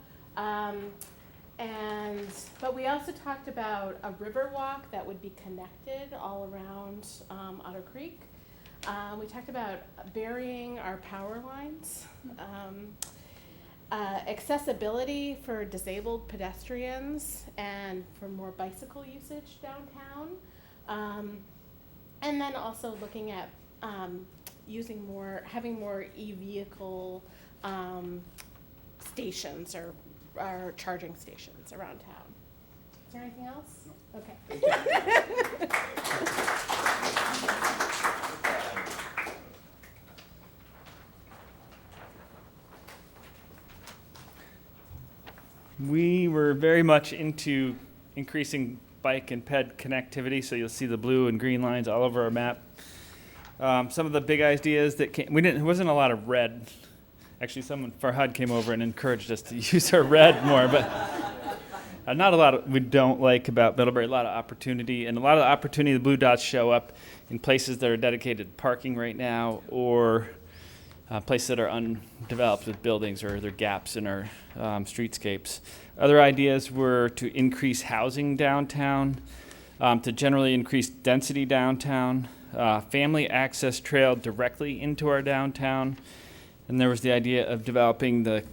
But we also talked about a river walk that would be connected all around Otter Creek. We talked about burying our power lines, accessibility for disabled pedestrians and for more bicycle usage downtown. And then also looking at having more e-vehicle stations or charging stations around town. Is there anything else? Okay. We were very much into increasing bike and ped connectivity, so you'll see the blue and green lines all over our map. Some of the big ideas that came, it wasn't a lot of red. Actually, Farhad came over and encouraged us to use our red more, but not a lot we don't like about Middlebury, a lot of opportunity, and a lot of the opportunity, the blue dots show up in places that are dedicated to parking right now, or places that are undeveloped with buildings, or there are gaps in our streetscapes. Other ideas were to increase housing downtown, to generally increase density downtown, family access trail directly into our downtown, and there was the idea of developing the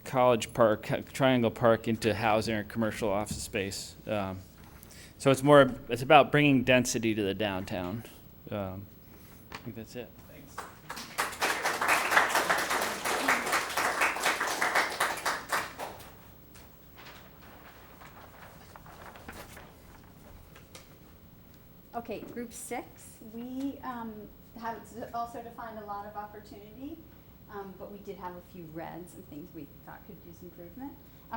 College Park, Triangle Park, into housing or commercial office space. So it's about bringing density to the downtown. I think that's it. Okay, group 6, we have also defined a lot of opportunity, but we did have a few reds and things we thought could use improvement.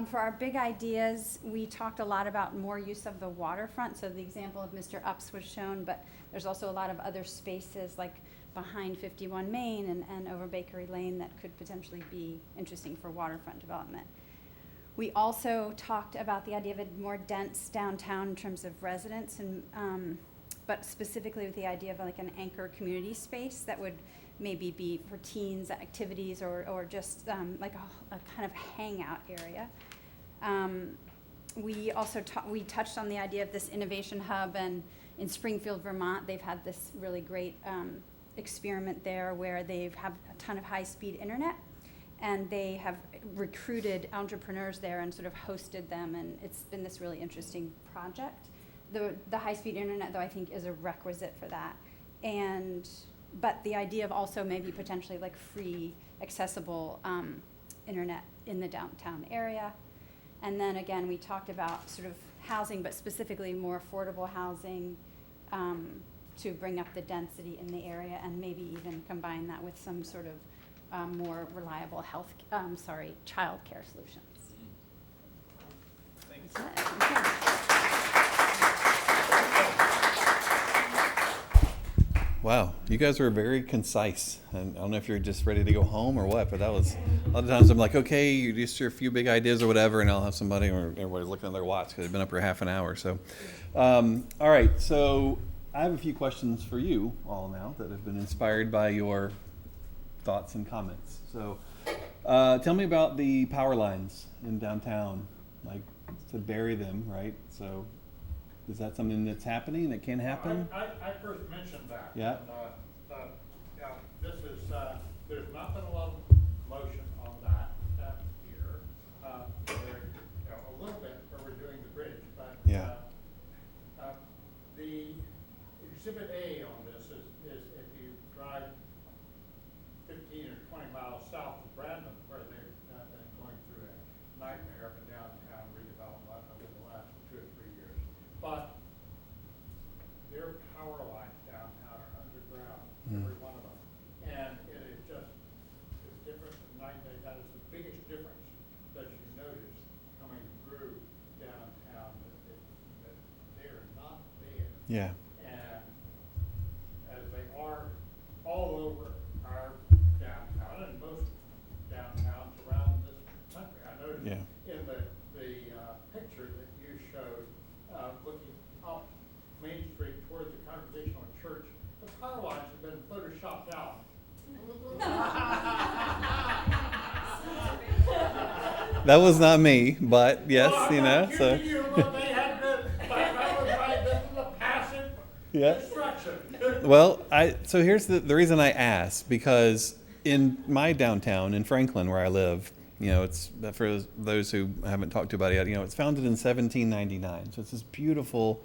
For our big ideas, we talked a lot about more use of the waterfront. So the example of Mr. Ups was shown, but there's also a lot of other spaces like behind 51 Main and over Bakery Lane that could potentially be interesting for waterfront development. We also talked about the idea of a more dense downtown in terms of residents, and but specifically with the idea of like an anchor community space that would maybe be for teens activities, or just like a kind of hangout area. We also we touched on the idea of this innovation hub, and in Springfield, Vermont, they've had this really great experiment there where they've have a ton of high-speed internet, and they have recruited entrepreneurs there and sort of hosted them, and it's been this really interesting project. The high-speed internet, though, I think is a requisite for that. But the idea of also maybe potentially like free, accessible internet in the downtown area. And then again, we talked about sort of housing, but specifically more affordable housing to bring up the density in the area, and maybe even combine that with some sort of more reliable child care solutions. Thanks. Okay. Wow, you guys were very concise. And I don't know if you're just ready to go home or what, but that was, a lot of times I'm like, okay, you just your few big ideas or whatever, and I'll have somebody, or everybody's looking at their watch because they've been up for half an hour. So, all right, so I have a few questions for you all now that have been inspired by your thoughts and comments. So tell me about the power lines in downtown, like to bury them, right? So is that something that's happening, that can happen? I first mentioned that. Yeah. And, yeah, this is, there's not been a lot of motion on that here. There, a little bit where we're doing the bridge, but Yeah. The exhibit A on this is if you drive 15 or 20 miles south of Brandon, where they've been going through a nightmare of a downtown redevelopment over the last 2 or 3 years. But their power lines downtown are underground, every one of them. And it is just, it's different from night and day. That is the biggest difference that you notice coming through downtown, that they are not there. Yeah. And as they are all over our downtown and most downtowns around this country. I noticed in the picture that you showed, looking up Main Street towards the Congregational Church, the power lines have been photoshopped out. That was not me, but yes, Well, you know, I'm not so. accusing you, but they had been, that was right, this is a passive Yeah. instruction. Well, so here's the reason I asked, because in my downtown in Franklin, where I live, you know, it's for those who haven't talked to about it yet, you know, it's founded in 1799. So it's this beautiful,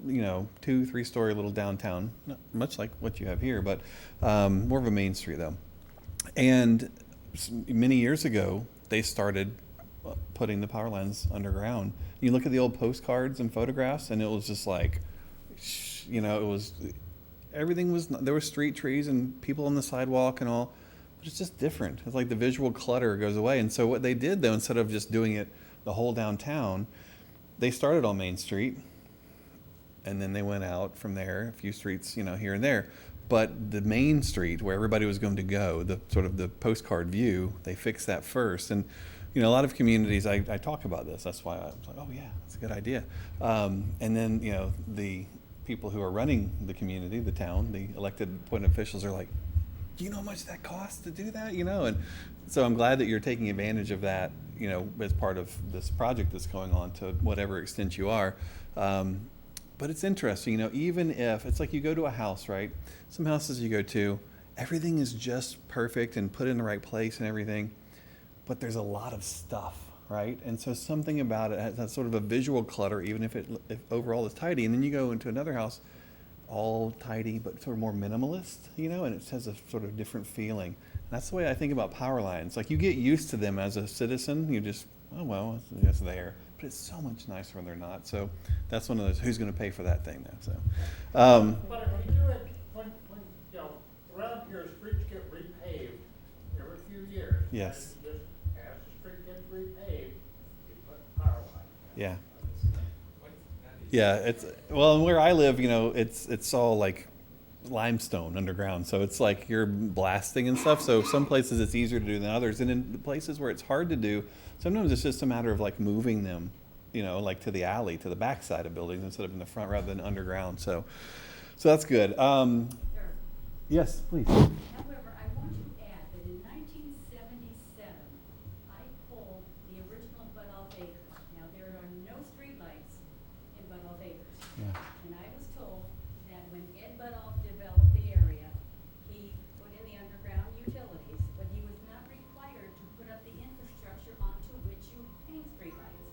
you know, 2-3 story little downtown, not much like what you have here, but more of a main street though. And many years ago, they started putting the power lines underground. You look at the old postcards and photographs, and it was just like, you know, it was, everything was, there were street trees and people on the sidewalk and all, but it's just different. It's like the visual clutter goes away. And so what they did though, instead of just doing it the whole downtown, they started on Main Street, and then they went out from there, a few streets, you know, here and there. But the main street where everybody was going to go, the sort of the postcard view, they fixed that first. And, you know, a lot of communities, I talk about this. That's why I was like, oh yeah, that's a good idea. And then, you know, the people who are running the community, the town, the elected appointed officials are like, do you know how much that costs to do that? You know, and so I'm glad that you're taking advantage of that, you know, as part of this project that's going on to whatever extent you are. But it's interesting, you know, even if it's like you go to a house, right? Some houses you go to, everything is just perfect and put in the right place and everything, but there's a lot of stuff, right? And so something about it has that sort of a visual clutter, even if overall is tidy. And then you go into another house, all tidy, but sort of more minimalist, you know, and it has a sort of different feeling. And that's the way I think about power lines. Like you get used to them as a citizen, you just, oh, well, it's there. But it's so much nicer when they're not. So that's one of those, who's going to pay for that thing now? So, But if you do it, when, you know, around here, streets get repaved every few years. Yes. And just as the street gets repaved, you put power lines. yeah. Yeah, it's, well, and where I live, you know, it's all like limestone underground. So it's like you're blasting and stuff. So some places it's easier to do than others. And in the places where it's hard to do, sometimes it's just a matter of like moving them, you know, like to the alley, to the back side of buildings instead of in the front rather than underground. So that's good. Yes, please. However, I want to add that in 1977, I pulled the original Buttolph Acres. Now, there are no streetlights in Buttolph Acres. Yeah. And I was told that when Ed Buttolph developed the area, he put in the underground utilities, but he was not required to put up the infrastructure onto which you hang streetlights.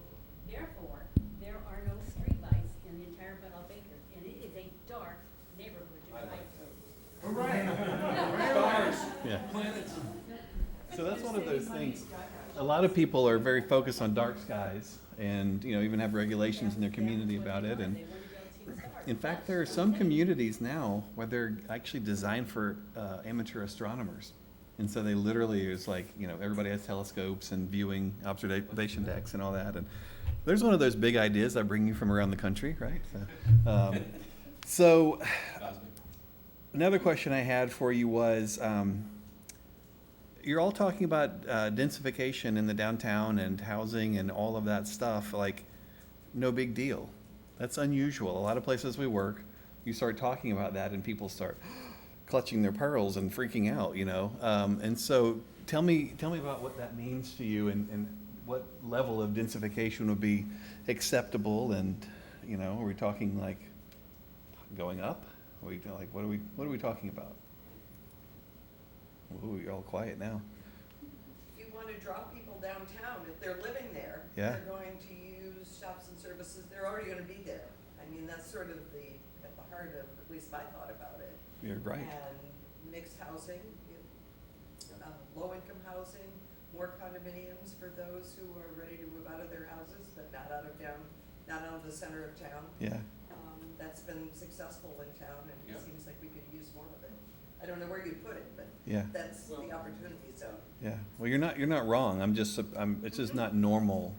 Therefore, there are no streetlights in the entire Buttolph Acres, and it is a dark neighborhood to drive through. Yeah. So that's one of those things. A lot of people are very focused on dark skies and, you know, even have regulations in their community about it. And in fact, there are some communities now where they're actually designed for amateur astronomers. And so they literally, it's like, you know, everybody has telescopes and viewing observation decks and all that. And there's one of those big ideas I bring you from around the country, right? So another question I had for you was, you're all talking about densification in the downtown and housing and all of that stuff, like, no big deal. That's unusual. A lot of places we work, you start talking about that and people start clutching their pearls and freaking out, you know? And so tell me about what that means to you and what level of densification would be acceptable, and, you know, are we talking like going up? Are we like, what are we talking about? Ooh, you're all quiet now. You want to draw people downtown, if they're living there, Yeah. they're going to use shops and services, they're already going to be there. I mean, that's sort of at the heart of, at least my thought about it. You're right. And mixed housing, low-income housing, more condominiums for those who are ready to move out of their houses, but not out of the center of town. Yeah. That's been successful in town, and Yeah. it seems like we could use more of it. I don't know where you'd put it, but Yeah. that's the opportunity zone. Yeah. Well, you're not wrong. It's just not normal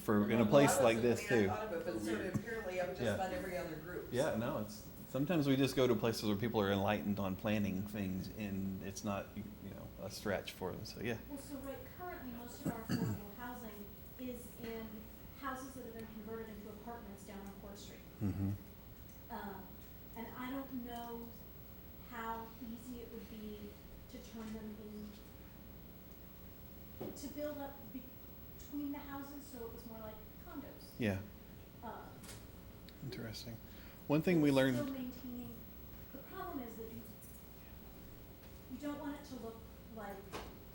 for in a place like this too. I thought of it, but sort of purely of just Yeah. about every other group. Yeah, no, it's, sometimes we just go to places where people are enlightened on planning things and it's not, you know, a stretch for them, so yeah. Well, so right, currently, most of our affordable housing is in houses that have been converted into apartments down on Court Street. Mm-hmm. And I don't know how easy it would be to turn them to build up between the houses, so it was more like condos. Yeah, Uh, interesting. One thing we learned, Still maintaining, the problem is that you don't want it to look like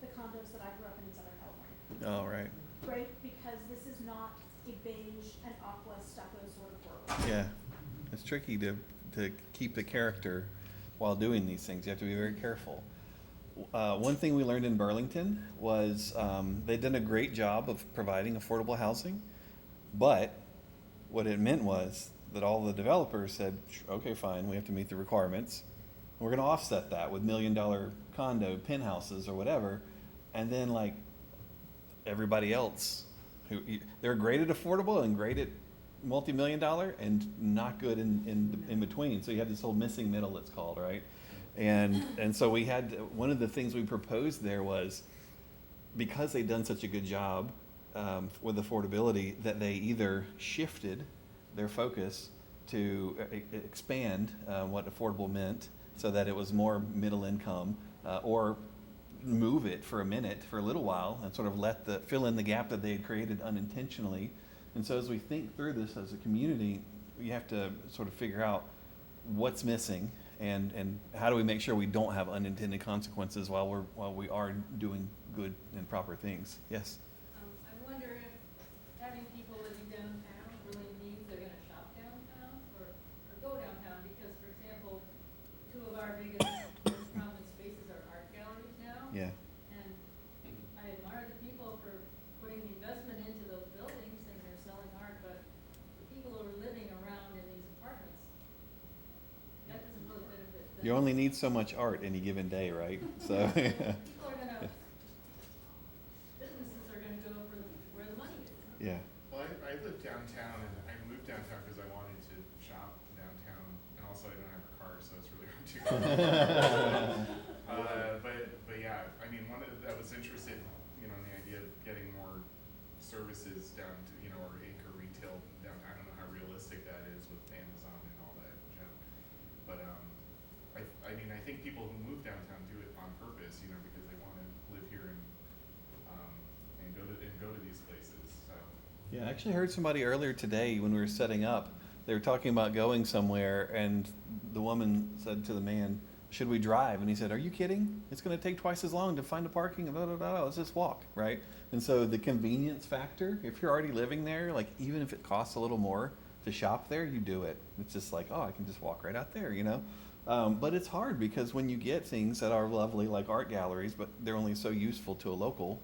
the condos that I grew up in Southern California, oh, right, right? Because this is not a beige and aqua stucco sort of world. yeah. It's tricky to keep the character while doing these things. You have to be very careful. One thing we learned in Burlington was they'd done a great job of providing affordable housing, but what it meant was that all the developers said, okay, fine, we have to meet the requirements. We're going to offset that with $1 million condo penthouses or whatever, and then like everybody else They're great at affordable and great at multi-million dollar and not good in between. So you have this whole missing middle, it's called, right? And so we had, one of the things we proposed there was, because they'd done such a good job with affordability, that they either shifted their focus to expand what affordable meant so that it was more middle income, or move it for a minute, for a little while, and sort of fill in the gap that they had created unintentionally. And so as we think through this as a community, we have to sort of figure out what's missing and how do we make sure we don't have unintended consequences while we are doing good and proper things. Yes? I wonder if having people living downtown really means they're gonna shop downtown or go downtown, because, for example, two of our biggest most prominent spaces are art galleries now. Yeah. And I admire the people for putting the investment into those buildings and they're selling art, but the people who are living around in these apartments, that doesn't really benefit them. You only need so much art any given day, right? So. People are gonna, businesses are gonna go for where the money is. Yeah. Well, I live downtown, and I moved downtown because I wanted to shop downtown, and also I don't have a car, so it's really hard to go. But yeah, I mean, I was interested, in the idea of getting more services down to, or anchor retail down. I don't know how realistic that is with Amazon and all that junk, but I mean, I think people who move downtown do it on purpose, because they want to live here and go to these places. So. Yeah, I actually heard somebody earlier today when we were setting up, they were talking about going somewhere, and the woman said to the man, "Should we drive?" And he said, "Are you kidding? It's going to take twice as long to find a parking, and blah, blah, blah. Let's just walk," right? And so the convenience factor, if you're already living there, like even if it costs a little more to shop there, you do it. It's just like, oh, I can just walk right out there, But it's hard because when you get things that are lovely, like art galleries, but they're only so useful to a local,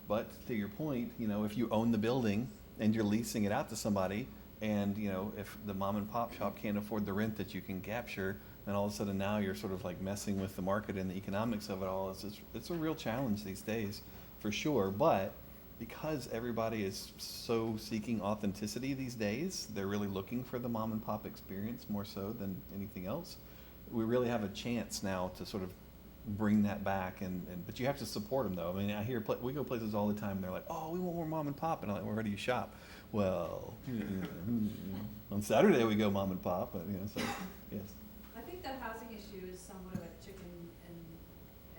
but to your point, if you own the building and you're leasing it out to somebody, and if the mom and pop shop can't afford the rent that you can capture, then all of a sudden now you're sort of like messing with the market and the economics of it all. It's a real challenge these days, for sure. But because everybody is so seeking authenticity these days, they're really looking for the mom and pop experience more so than anything else. We really have a chance now to sort of bring that back, but you have to support them though. I mean, I hear we go places all the time, and they're like, "Oh, we want more mom and pop," and I'm like, "Well, where do you shop?" Well, on Saturday we go mom and pop, but so yes. I think that housing issue is somewhat of a chicken and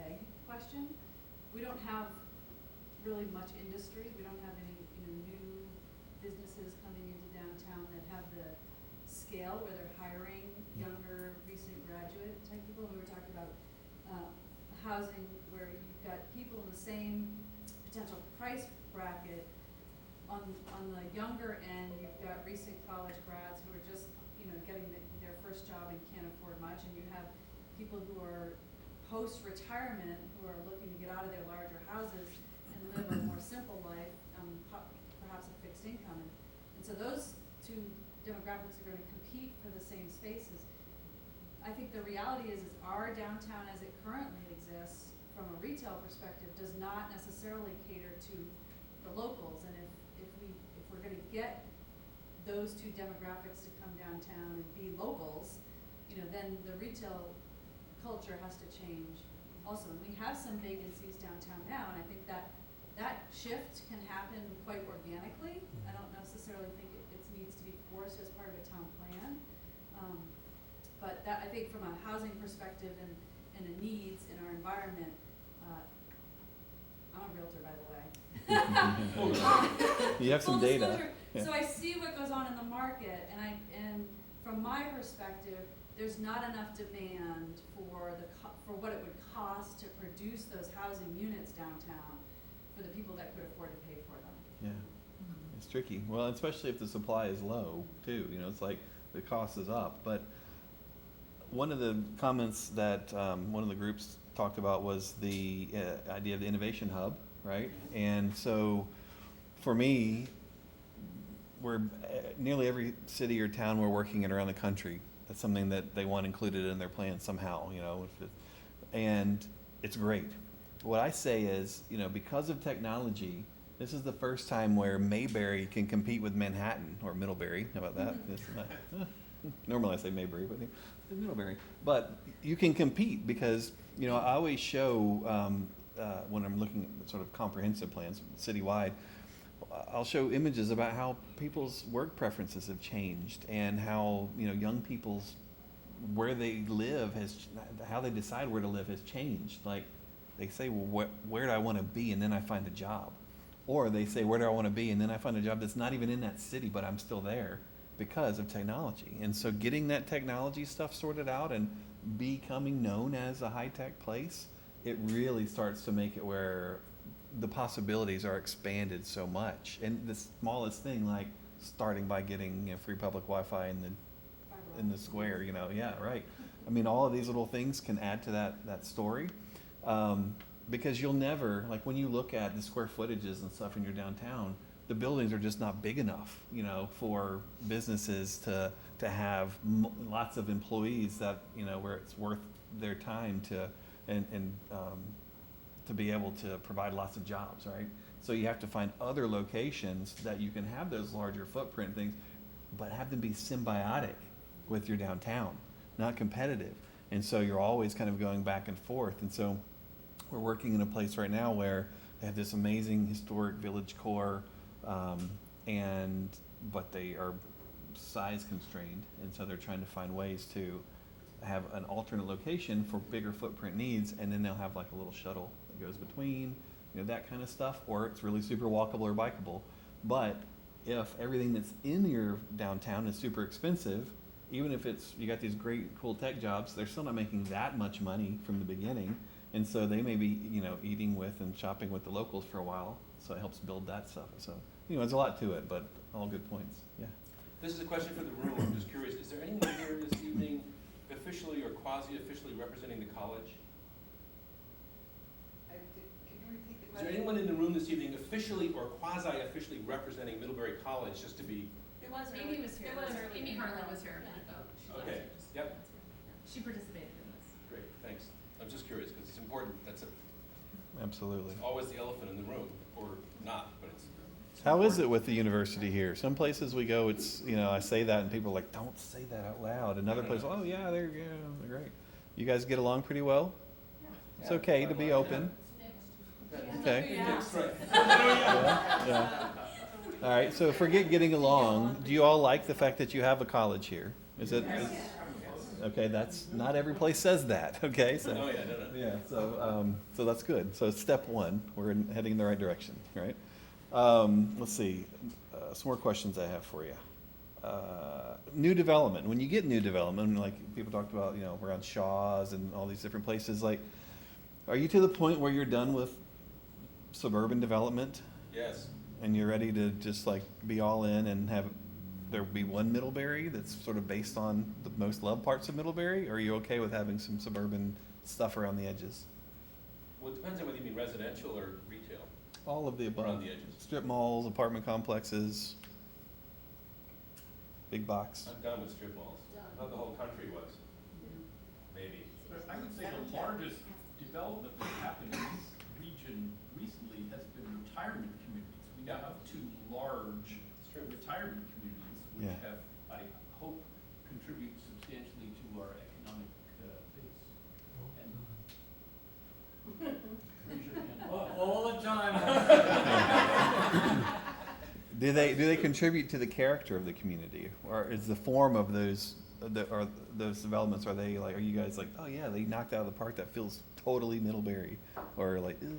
egg question. We don't have really much industry. We don't have any new businesses coming into downtown that have the scale where they're hiring younger, recent graduate type people. We were talking about housing where you've got people in the same potential price bracket. On the younger end, you've got recent college grads who are just getting their first job and can't afford much, and you have people who are post-retirement who are looking to get out of their larger houses and live a more simple life, perhaps a fixed income. And so those two demographics are going to compete for the same spaces. I think the reality is our downtown as it currently exists from a retail perspective does not necessarily cater to the locals. And if we're going to get those two demographics to come downtown and be locals, then the retail culture has to change also. And we have some vacancies downtown now, and I think that shift can happen quite organically. I don't necessarily think it needs to be forced as part of a town plan. But that, I think from a housing perspective and the needs in our environment, I'm a realtor, by the way. You have some data. Yeah. So I see what goes on in the market, and from my perspective, there's not enough demand for what it would cost to produce those housing units downtown for the people that could afford to pay for them. Yeah, it's tricky. Well, especially if the supply is low too. It's like the cost is up. But one of the comments that one of the groups talked about was the idea of the innovation hub, right? And so for me, we're nearly every city or town we're working in around the country. That's something that they want included in their plan somehow, and it's great. What I say is, because of technology, This is the first time where Mayberry can compete with Manhattan, or Middlebury. How about that? It's not- Normally I say Mayberry, but it's Middlebury. But you can compete because, you know, I always show, when I'm looking at sort of comprehensive plans citywide, I'll show images about how people's work preferences have changed and how, you know, young people's, where they live how they decide where to live has changed. Like, they say, well, where do I want to be? And then I find a job. Or they say, where do I want to be? And then I find a job that's not even in that city, but I'm still there because of technology. And so getting that technology stuff sorted out and becoming known as a high-tech place, it really starts to make it where the possibilities are expanded so much. And the smallest thing, like starting by getting, you know, free public Wi-Fi in the square, you know, yeah, right. I mean, all of these little things can add to that story. Because you'll never, like when you look at the square footages and stuff in your downtown, the buildings are just not big enough, you know, for businesses to have lots of employees that, you know, where it's worth their time to, to be able to provide lots of jobs, right? So you have to find other locations that you can have those larger footprint things, but have them be symbiotic with your downtown, not competitive. And so you're always kind of going back and forth. And so we're working in a place right now where they have this amazing historic village core, but they are size constrained, and so they're trying to find ways to have an alternate location for bigger footprint needs, and then they'll have like a little shuttle that goes between, you know, that kind of stuff, or it's really super walkable or bikeable. But if everything that's in your downtown is super expensive, even if it's, you got these great cool tech jobs, they're still not making that much money from the beginning. And so they may be, you know, eating with and shopping with the locals for a while. So it helps build that stuff. So, you know, there's a lot to it, but all good points. Yeah. This is a question for the room. I'm just curious. Is there anyone here this evening officially or quasi-officially representing the college? Can you repeat the Is question? there anyone in the room this evening officially or quasi-officially representing Middlebury College, just to be? It was Amy was here. Amy Harlan was here. Okay. Yep. She participated in this. Great. Thanks. I'm just curious because it's important. That's Absolutely. always the elephant in the room, or not, but it's. How is it with the university here? Some places we go, it's, you know, I say that and people are like, don't say that out loud. Another place, oh yeah, they're great. You guys get along pretty well? It's okay to be open. Okay. Yeah. All right, so forget getting along. Do you all like the fact that you have a college here? Is it? Okay, that's, not every place says that, okay? So, No. yeah, so that's good. So step one, we're heading in the right direction, right? Let's see, some more questions I have for you. New development, when you get new development, like people talked about, you know, around Shaw's and all these different places, like, are you to the point where you're done with suburban development? Yes. And you're ready to just like be all in and have there be one Middlebury that's sort of based on the most loved parts of Middlebury? Or are you okay with having some suburban stuff around the edges? Well, it depends on whether you mean residential or retail. All of the above. Around the edges. Strip malls, apartment complexes, big box. I'm done with strip malls. Not the whole country was. Maybe. But I would say the largest development that's happened in this region recently has been retirement communities. We now have two large retirement communities, which Yeah. have, I hope, contribute substantially to our economic base. And raise your hand. All the time. Do they contribute to the character of the community, or is the form of those those developments? Are they like? Are you guys like, oh yeah, they knocked out of the park? That feels totally Middlebury, or like, ew,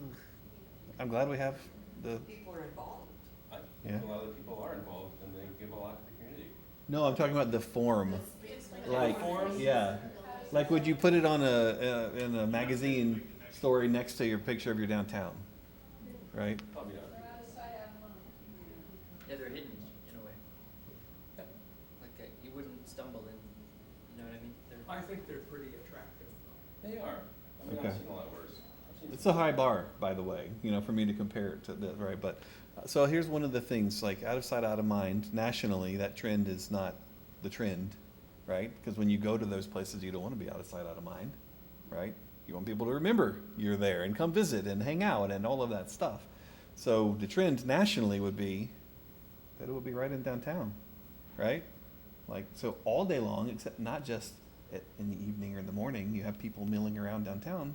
I'm glad we have the. People are involved. I Yeah. think a lot of the people are involved and they give a lot to the community. No, I'm talking about the form. Like, form? yeah, like would you put it on in a magazine story next to your picture of your downtown, right? Probably not. Yeah, they're hidden in a way. Like you wouldn't stumble in. You know what I mean? I think they're pretty attractive. They are. I mean, Okay. I've seen a lot worse. I've seen It's a high bar, by the way, you know, for me to compare it to that, right? But so here's one of the things, like out of sight, out of mind. Nationally, that trend is not the trend, right? Because when you go to those places, you don't want to be out of sight, out of mind, right? You want people to remember you're there and come visit and hang out and all of that stuff. So the trend nationally would be that it would be right in downtown, right? Like, so all day long, except not just in the evening or in the morning, you have people milling around downtown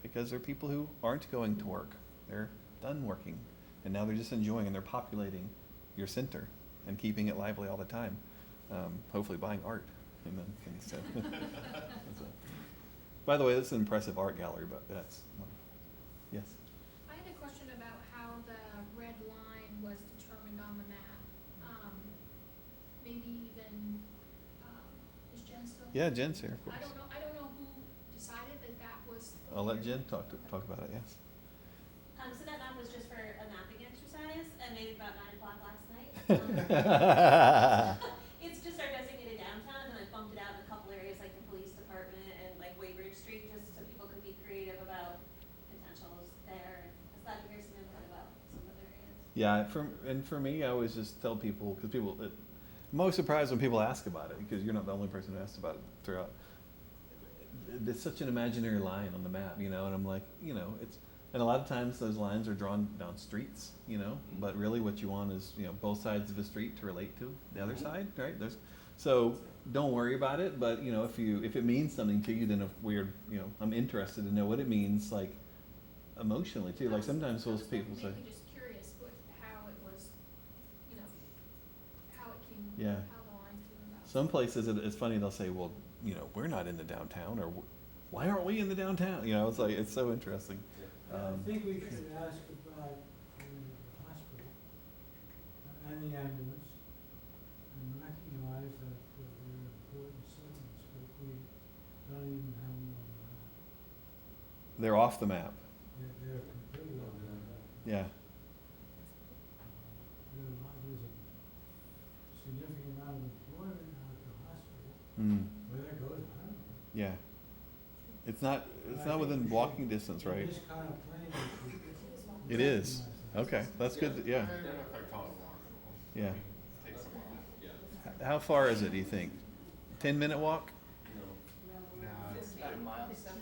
because there are people who aren't going to work. They're done working, and now they're just enjoying, and they're populating your center and keeping it lively all the time. Hopefully buying art. And then, so. By the way, that's an impressive art gallery, but that's, yes. I had a question about how the red line was determined on the map. Maybe even, is Jen still? Yeah, Jen's here, of course. I don't know who decided that that was. I'll let Jen talk about it, yes. So that map was just for a mapping exercise, and made about 9 o'clock last night. It's just our designated downtown, and I bumped it out in a couple areas like the police department and like Waybridge Street, just so people could be creative about potentials there. I was glad to hear some input about some other areas. Yeah, for me, I always just tell people, because I'm most surprised when people ask about it, because you're not the only person who asked about it throughout. It's such an imaginary line on the map, and I'm like, and a lot of times those lines are drawn down streets, but really what you want is, both sides of the street to relate to the other side, right? So don't worry about it, but, if it means something to you, then I'm interested to know what it means, like, emotionally too. Like sometimes those people say. I'm just curious how it was, how it came, Yeah. how the line came about. Some places it's funny, they'll say, well, we're not in the downtown, or why aren't we in the downtown? It's like, it's so interesting. I think we should ask about the hospital and the ambulance and recognize that they're important segments, but we don't even have them on the map. They're off the map. They're completely on the map. Yeah. There's a significant amount of employment out at the hospital. Mm. Where that goes, I don't know. Yeah. It's not within walking distance, right? This kind of planning should It is. Okay, that's good. Yeah. Yeah. How far is it, do you think? 10-minute walk?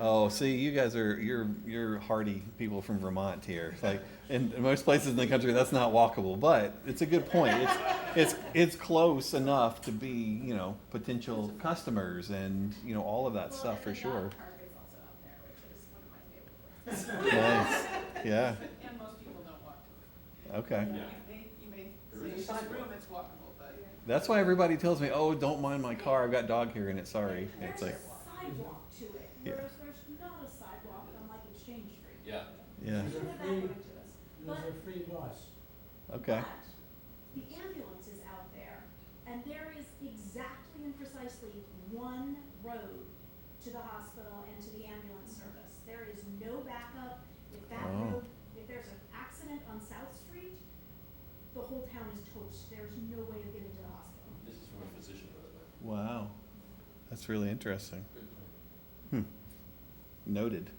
Oh, see, you guys you're hardy people from Vermont here. Like in most places in the country, that's not walkable, but it's a good point. It's close enough to be, potential customers and, all of that stuff for sure. Nice. Yeah. And most people don't walk to it. Okay. You may see this room, it's walkable, but. That's why everybody tells me, "Oh, don't mind my car. I've got dog hair in it. Sorry." It's like, There's a sidewalk to it, Yeah. whereas there's not a sidewalk on like Exchange Street. Yeah. yeah. You should have that going to us. There's a free bus. Okay. But the ambulance is out there, and there is exactly and precisely one road to the hospital and to the ambulance service. There is no backup. If that Oh. road, if there's an accident on South Street, the whole town is toast. There's no way to get into the hospital. This is from a physician, by the way. Wow. That's really interesting. Noted.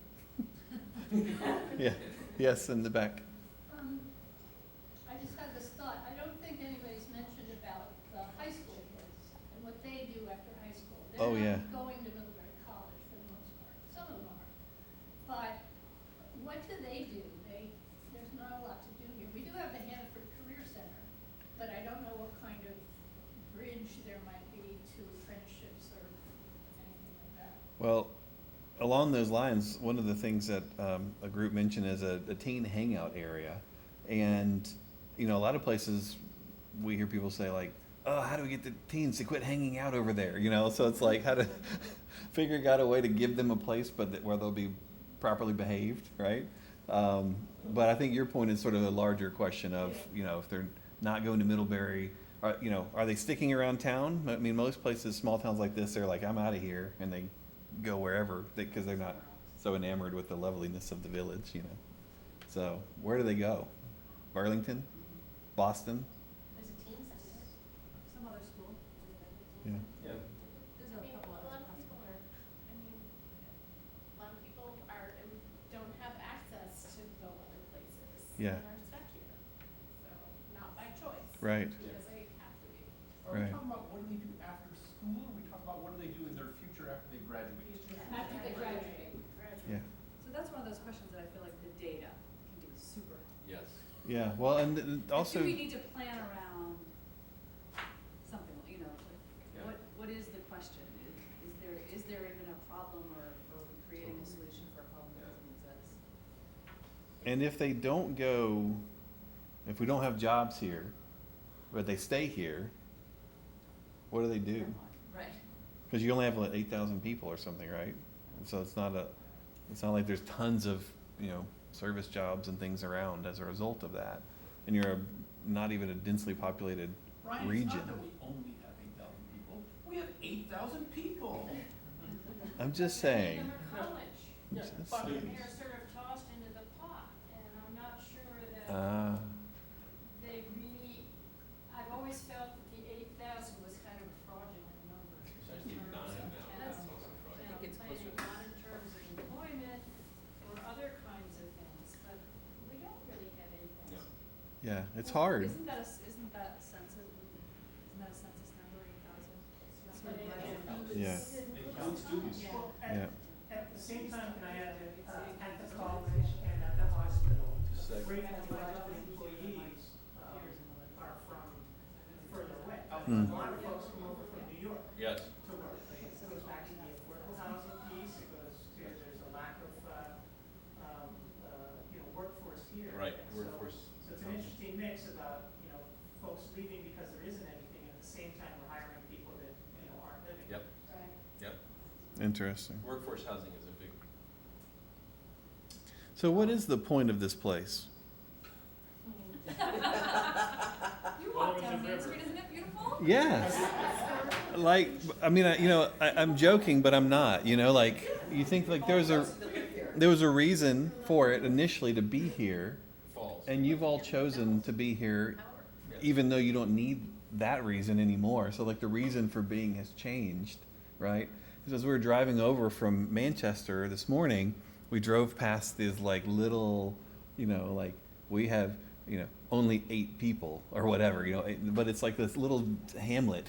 Yeah. Yes, in the back. I just had this thought, I don't think anybody's mentioned about the high school kids and what they do after high school. Oh, They're yeah. not going to Middlebury College for the most part, some of them are. But what do they do? There's not a lot to do here. We do have the Hannaford Career Center, but I don't know what kind of bridge there might be to apprenticeships or anything like that. Well, along those lines, one of the things that a group mentioned is a teen hangout area. And, a lot of places we hear people say like, oh, how do we get the teens to quit hanging out over there? So it's like how to figure out a way to give them a place, but where they'll be properly behaved, right? But I think your point is sort of a larger question of, if they're not going to Middlebury, are they sticking around town? I mean, most places, small towns like this, they're like, I'm out of here, and they go wherever because they're not so enamored with the loveliness of the village, So where do they go? Burlington? Boston? There's a teen center. Some other school. Yeah. Yeah. There's a couple A lot others. of people are, a lot of people don't have access to go other places. Yeah. And are stuck here. So, not by choice. Right. Because they have to be. Are Right. we talking about what do they do after school, or are we talking about what do they do in their future after they graduate? After they graduate. Yeah. So that's one of those questions that I feel like the data can do super. Yes. Yeah, well, and also. Do we need to plan around something, you know, Yeah. like, what is the question? Is there even a problem, or are we creating a solution for a problem that doesn't exist? And if they don't go, if we don't have jobs here, but they stay here, what do they do? Right. Because you only have like 8,000 people or something, right? And so it's not like there's tons of, you know, service jobs and things around as a result of that. And you're not even a densely populated Ryan, region. it's not that we only have 8,000 people. We have 8,000 people. I'm just saying. Many of them are college, Yeah, Just but- and saying. they're sort of tossed into the pot, and I'm not sure that they really, I've always felt that the 8,000 was kind of a fraudulent number. actually 9 now. That's also fraudulent. I think it's closer. Not in terms of employment or other kinds of things, but we don't really have 8,000. Yeah, it's hard. Isn't that a census number, 8,000? Yeah. Yeah. At the same time, can I add that at the college and at the hospital, great of the employees are from further away. A lot of folks come over from New York Yes. to work. So it goes back to the affordable housing piece, it goes to, there's a lack of, workforce here. Right, And so- workforce. So it's an interesting mix about, folks leaving because there isn't anything, at the same time we're hiring people that, aren't living. Yep. Right. Yep. Interesting. Workforce housing is a big. So what is the point of this place? You walk down Main Street, isn't it beautiful? Yes. Like, I mean, I'm joking, but I'm not, like, you think like there was a reason for it initially to be here, Falls. and you've all chosen to be here, even though you don't need that reason anymore. So like the reason for being has changed, right? Because as we were driving over from Manchester this morning, we drove past these like little, like we have, only 8 people or whatever, but it's like this little hamlet,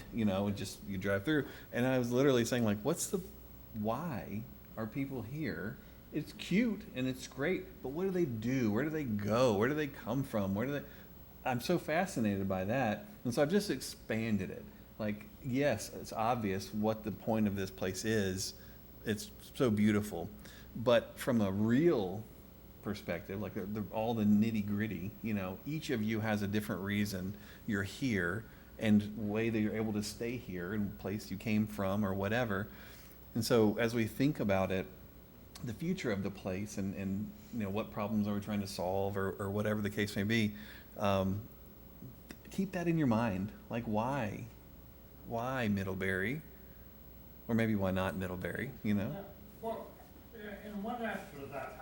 just you drive through. And I was literally saying like, why are people here? It's cute and it's great, but what do they do? Where do they go? Where do they come from? I'm so fascinated by that. And so I've just expanded it. Like, yes, it's obvious what the point of this place is. It's so beautiful. But from a real perspective, like all the nitty gritty, each of you has a different reason you're here and way that you're able to stay here and place you came from or whatever. And so as we think about it, the future of the place and what problems are we trying to solve or whatever the case may be, keep that in your mind. Like, why Middlebury? Or maybe why not Middlebury, Well, in one answer to that,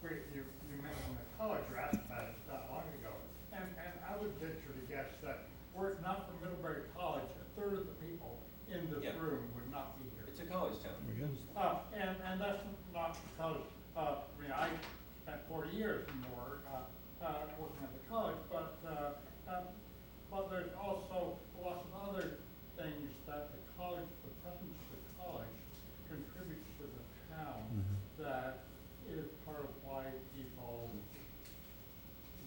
you mentioned the college, you asked about it not long ago, and I would venture to guess that were it not for Middlebury College, 1/3 of the people in this Yeah. room would not be here. It's a college town. And that's not because, I spent 40 years or more working at the college, but there's also lots of other things that the college, the presence of the college contributes to the town that is part of why people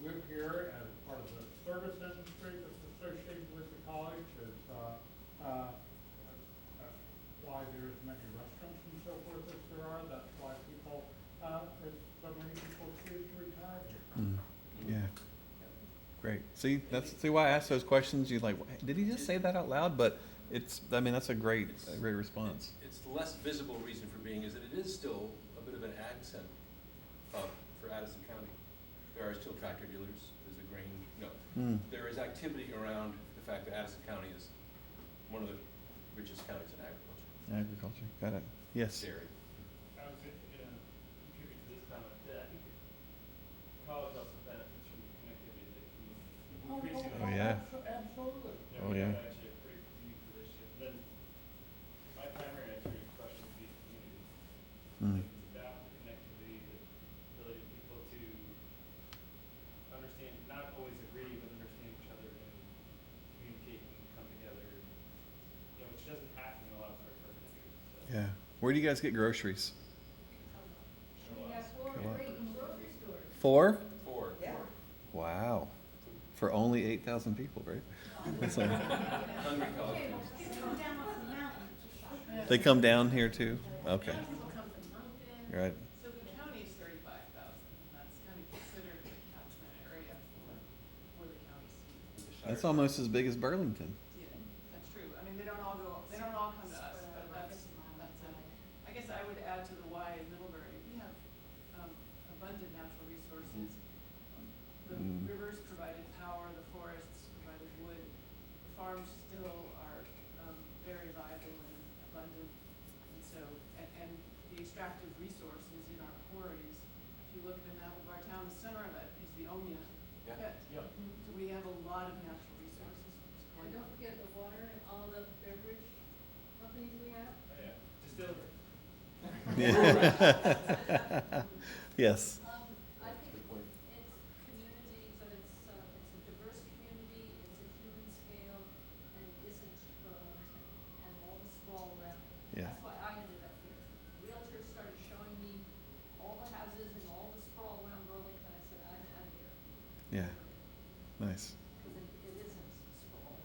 live here as part of the service industry that's associated with the college, is why there's many restaurants and so forth as there are. That's why people, so many people choose to retire here. Yeah. Great. See why I asked those questions. You're like, did he just say that out loud? But that's a great response. It's the less visible reason for being is that it is still a bit of an accent hub for Addison County. There are still tractor dealers, there's a grain, there is activity around the fact that Addison County is one of the richest counties in agriculture. Agriculture. Got it. Yes. Dairy. I was going to contribute to this comment that I think college also benefits from the connectivity of the community. Oh, yeah. Absolutely. Oh, yeah. Actually, a pretty unique relationship. Then my primary answer to your question would be community. It's about the connectivity, the ability of people to understand, not always agree, but understand each other and communicate and come together. Which doesn't happen in a lot of parts of our country. So. Yeah. Where do you guys get groceries? We have 4 great grocery stores. 4? 4. Yeah. Wow. For only 8,000 people, right? That's like- Hungry college People come down off the mountain to shop. they come down here too? Okay. People come from Moncton. Right. So the county is 35,000, that's kind of considered the catchment area for the county seat. That's almost as big as Burlington. Yeah, that's true. I mean, they don't all come to us, but that's it. I guess I would add to the Y in Middlebury, we have abundant natural resources. The rivers provided power, the forests provided wood. The farms still are very viable and abundant. And so, and the extractive resources in our quarries, if you look at the map of our town, the center of it is the Omea pit. So we have a lot of natural resources. And don't forget the water and all the beverage companies we have. Distillery. Yes. I think it's community, but it's a diverse community, it's a human scale, and it isn't Burlington and all the sprawl around it. Yeah. That's why I ended up here. Realtors started showing me all the houses and all the sprawl around Burlington. I said, I'm out of here, Yeah. Nice. because it isn't sprawled.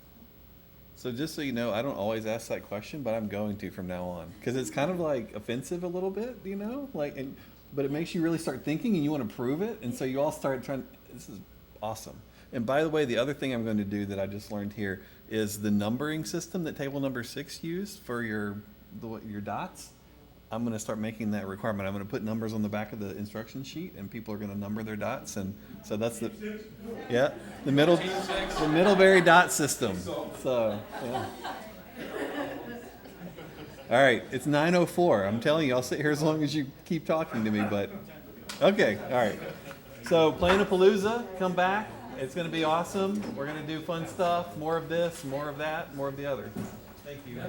So just so you know, I don't always ask that question, but I'm going to from now on because it's kind of like offensive a little bit, you know, like, but it makes you really start thinking and you want to prove it, and so you all start trying. This is awesome. And by the way, the other thing I'm going to do that I just learned here is the numbering system that table number 6 used for your dots. I'm going to start making that requirement. I'm going to put numbers on the back of the instruction sheet, and people are going to number their dots, and so that's the the Middlebury dot system. So yeah. All right, it's 9:04. I'm telling you, I'll sit here as long as you keep talking to me. But okay, all right. So Planapalooza, come back. It's going to be awesome. We're going to do fun stuff. More of this, more of that, more of the other. Thank you.